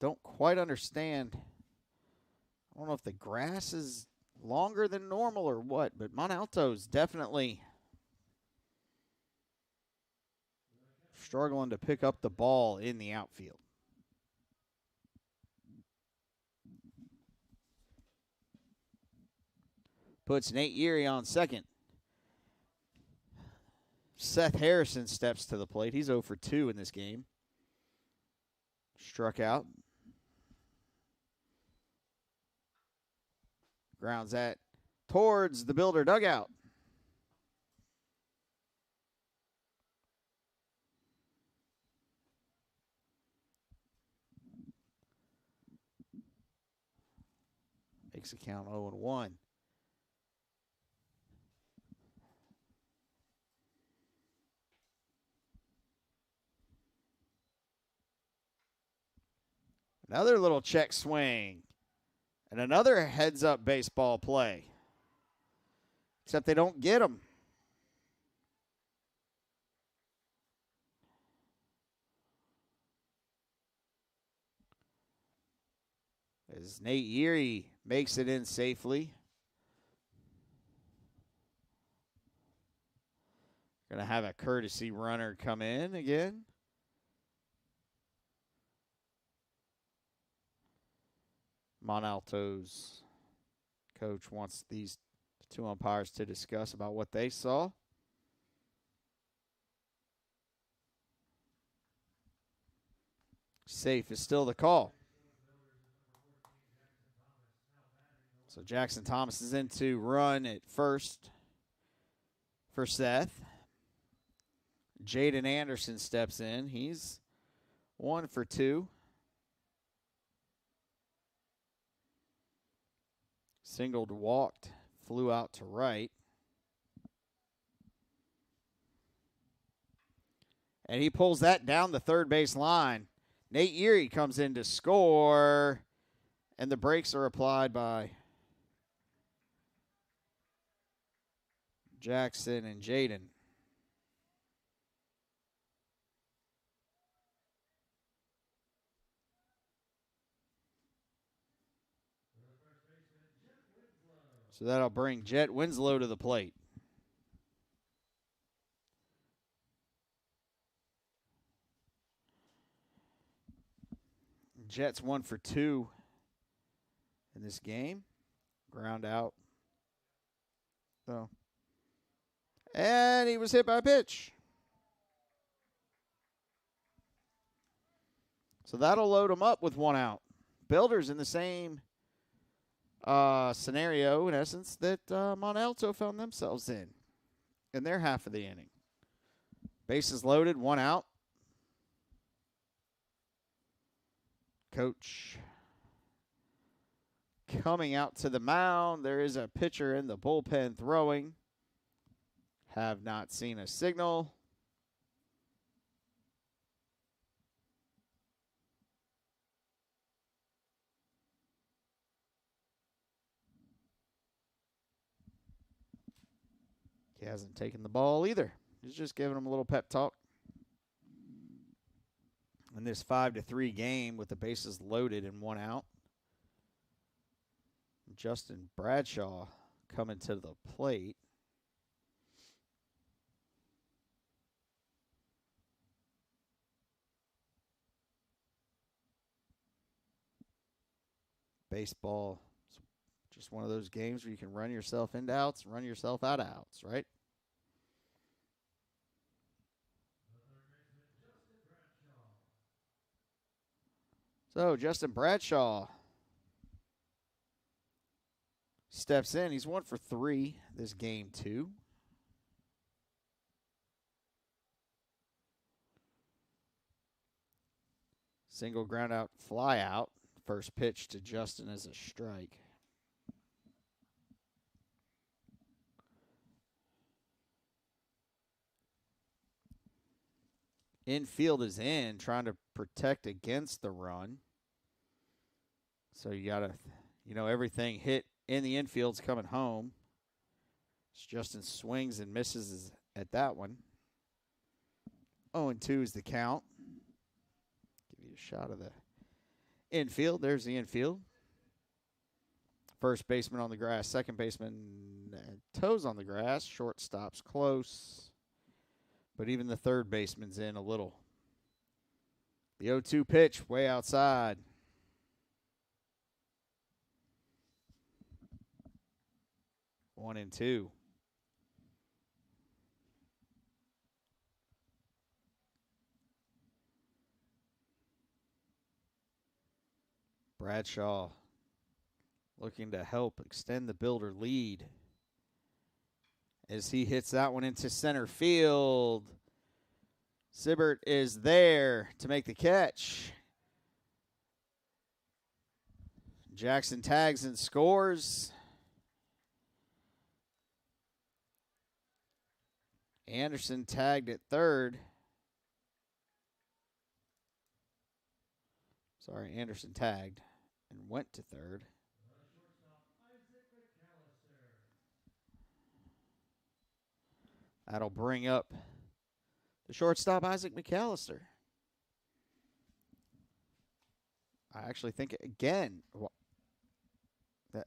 Don't quite understand. I don't know if the grass is longer than normal or what, but Mont Alto's definitely struggling to pick up the ball in the outfield. Puts Nate Erie on second. Seth Harrison steps to the plate. He's 0 for 2 in this game. Struck out. Grounds that towards the Builder dugout. Makes the count 0-1. Another little check swing. And another heads-up baseball play. Except they don't get him. As Nate Erie makes it in safely. Going to have a courtesy runner come in again. Mont Alto's coach wants these 2 umpires to discuss about what they saw. Safe is still the call. So Jackson Thomas is in to run at first for Seth. Jaden Anderson steps in. He's 1 for 2. Singled, walked, flew out to right. And he pulls that down the third base line. Nate Erie comes in to score, and the brakes are applied by Jackson and Jaden. So that'll bring Jet Winslow to the plate. Jet's 1 for 2 in this game. Ground out. So. And he was hit by a pitch. So that'll load him up with 1 out. Builders in the same scenario, in essence, that Mont Alto found themselves in their half of the inning. Bases loaded, 1 out. Coach coming out to the mound. There is a pitcher in the bullpen throwing. Have not seen a signal. He hasn't taken the ball either. He's just giving him a little pep talk. In this 5-3 game with the bases loaded and 1 out. Justin Bradshaw coming to the plate. Baseball is just one of those games where you can run yourself into outs and run yourself out of outs, right? So Justin Bradshaw steps in. He's 1 for 3 this game, 2. Single ground out, fly out. First pitch to Justin as a strike. Infield is in, trying to protect against the run. So you got to, everything hit in the infield's coming home. Justin swings and misses at that one. 0-2 is the count. Give you a shot of the infield. There's the infield. First baseman on the grass. Second baseman toes on the grass. Shortstop's close. But even the third baseman's in a little. The 0-2 pitch way outside. One and two. Bradshaw looking to help extend the Builder lead as he hits that one into center field. Sibbert is there to make the catch. Jackson tags and scores. Anderson tagged at third. Sorry, Anderson tagged and went to third. That'll bring up the shortstop, Isaac McAllister. I actually think, again,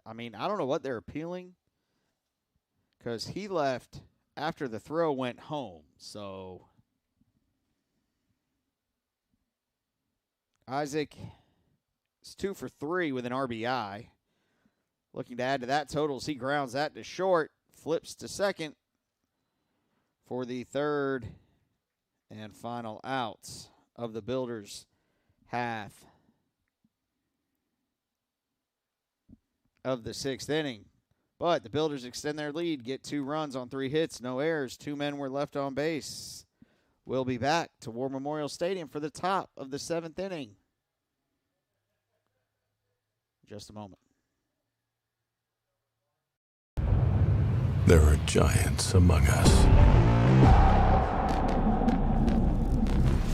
I don't know what they're appealing, because he left after the throw went home. So Isaac is 2 for 3 with an RBI. Looking to add to that total as he grounds that to short, flips to second for the third and final out of the Builders' half of the 6th inning. But the Builders extend their lead, get 2 runs on 3 hits, no errors. 2 men were left on base. We'll be back to War Memorial Stadium for the top of the 7th inning. Just a moment. There are giants among us.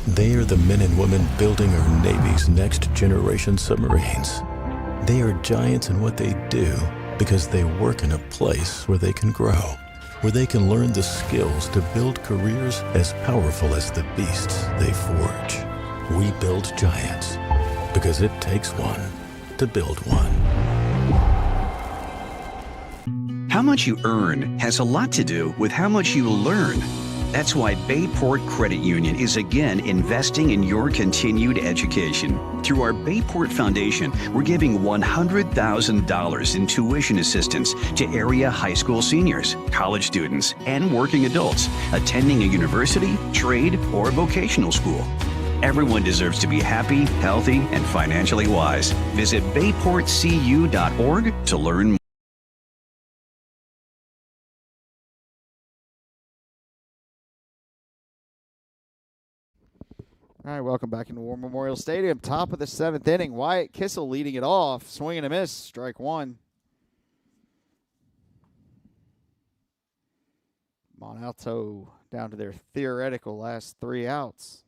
They are the men and women building our Navy's next generation submarines. They are giants in what they do because they work in a place where they can grow, where they can learn the skills to build careers as powerful as the beasts they forge. We build giants because it takes one to build one. How much you earn has a lot to do with how much you learn. That's why Bayport Credit Union is again investing in your continued education. Through our Bayport Foundation, we're giving $100,000 in tuition assistance to area high school seniors, college students, and working adults attending a university, trade, or vocational school. Everyone deserves to be happy, healthy, and financially wise. Visit bayportcu.org to learn more. All right, welcome back into War Memorial Stadium. Top of the 7th inning. Wyatt Kissel leading it off. Swing and a miss. Strike one. Mont Alto down to their theoretical last 3 outs.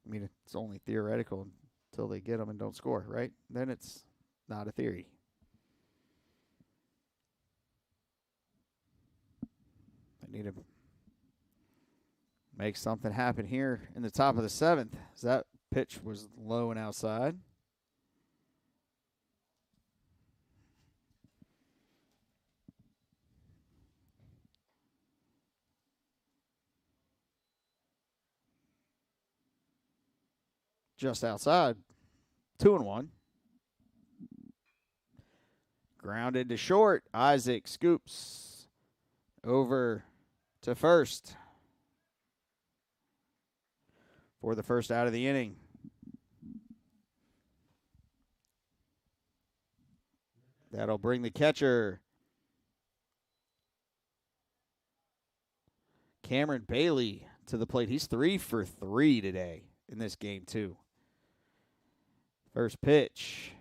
I mean, it's only theoretical until they get them and don't score, right? Then it's not a theory. They need to make something happen here in the top of the 7th. As that pitch was low and outside. Just outside. 2-1. Grounded to short. Isaac scoops over to first for the first out of the inning. That'll bring the catcher, Cameron Bailey, to the plate. He's 3 for 3 today in this game, too. First pitch,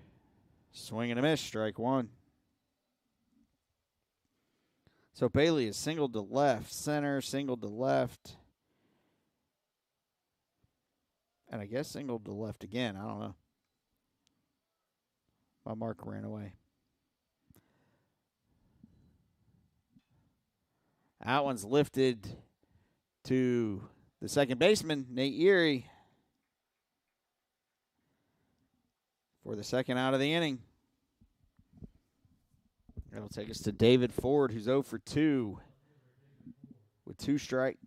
swing and a miss, strike one. So Bailey is singled to left, center, singled to left. And I guess singled to left again. I don't know. My mark ran away. That one's lifted to the second baseman, Nate Erie, for the second out of the inning. That'll take us to David Ford, who's 0 for 2 with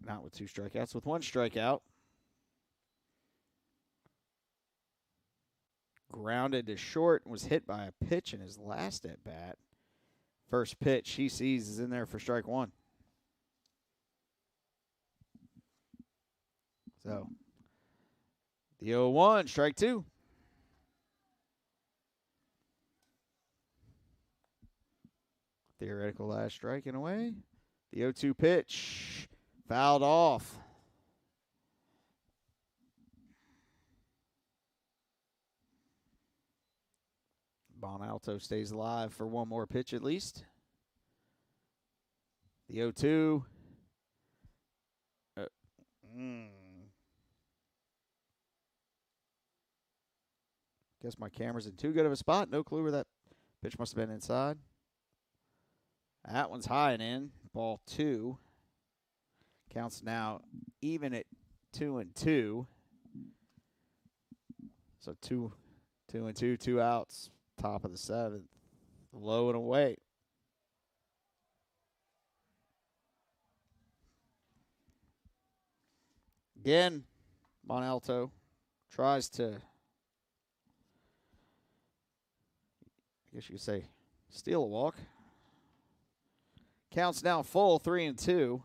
not with 2 strikeouts, with 1 strikeout. Grounded to short, was hit by a pitch in his last at bat. First pitch he sees is in there for strike one. So, the 0-1, strike two. Theoretical last strike in a way. The 0-2 pitch, fouled off. Mont Alto stays alive for one more pitch at least. The 0-2. Guess my camera's in too good of a spot. No clue where that pitch must have been inside. That one's high and in. Ball 2. Counts now even at 2-2. So 2-2, 2 outs. Top of the 7th. Low and away. Again, Mont Alto tries to, I guess you could say, steal a walk. Counts now full, 3-2.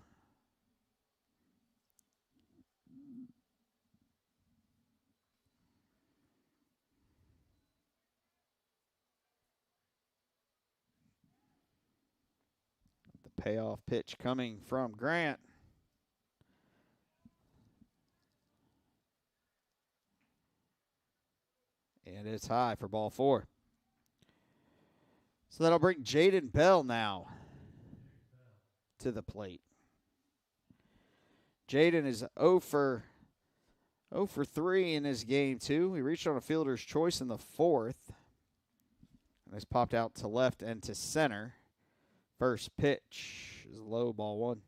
The payoff pitch coming from Grant. And it's high for ball 4. So that'll bring Jaden Bell now to the plate. Jaden is 0 for 3 in this game, too. He reached on a fielder's choice in the 4th. And has popped out to left and to center. First pitch is low, ball 1.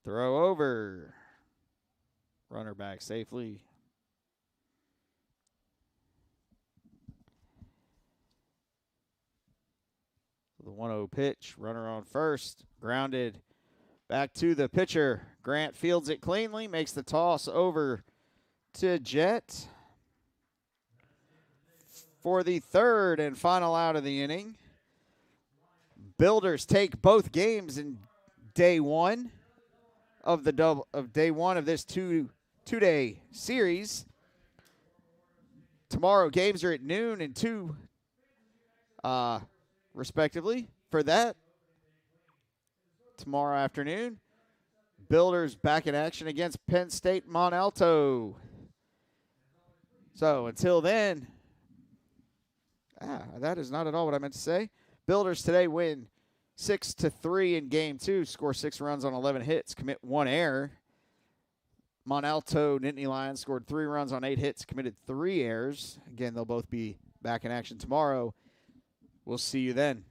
Throw over. Runner back safely. 1-0 pitch. Runner on first. Grounded. Back to the pitcher. Grant fields it cleanly. Makes the toss over to Jet for the third and final out of the inning. Builders take both games in day one of day one of this two-day series. Tomorrow games are at noon and 2, respectively. For that, tomorrow afternoon, Builders back in action against Penn State Mont Alto. So until then, that is not at all what I meant to say. Builders today win 6-3 in game 2, score 6 runs on 11 hits, commit 1 error. Mont Alto Nittany Lions scored 3 runs on 8 hits, committed 3 errors. Again, they'll both be back in action tomorrow. We'll see you then.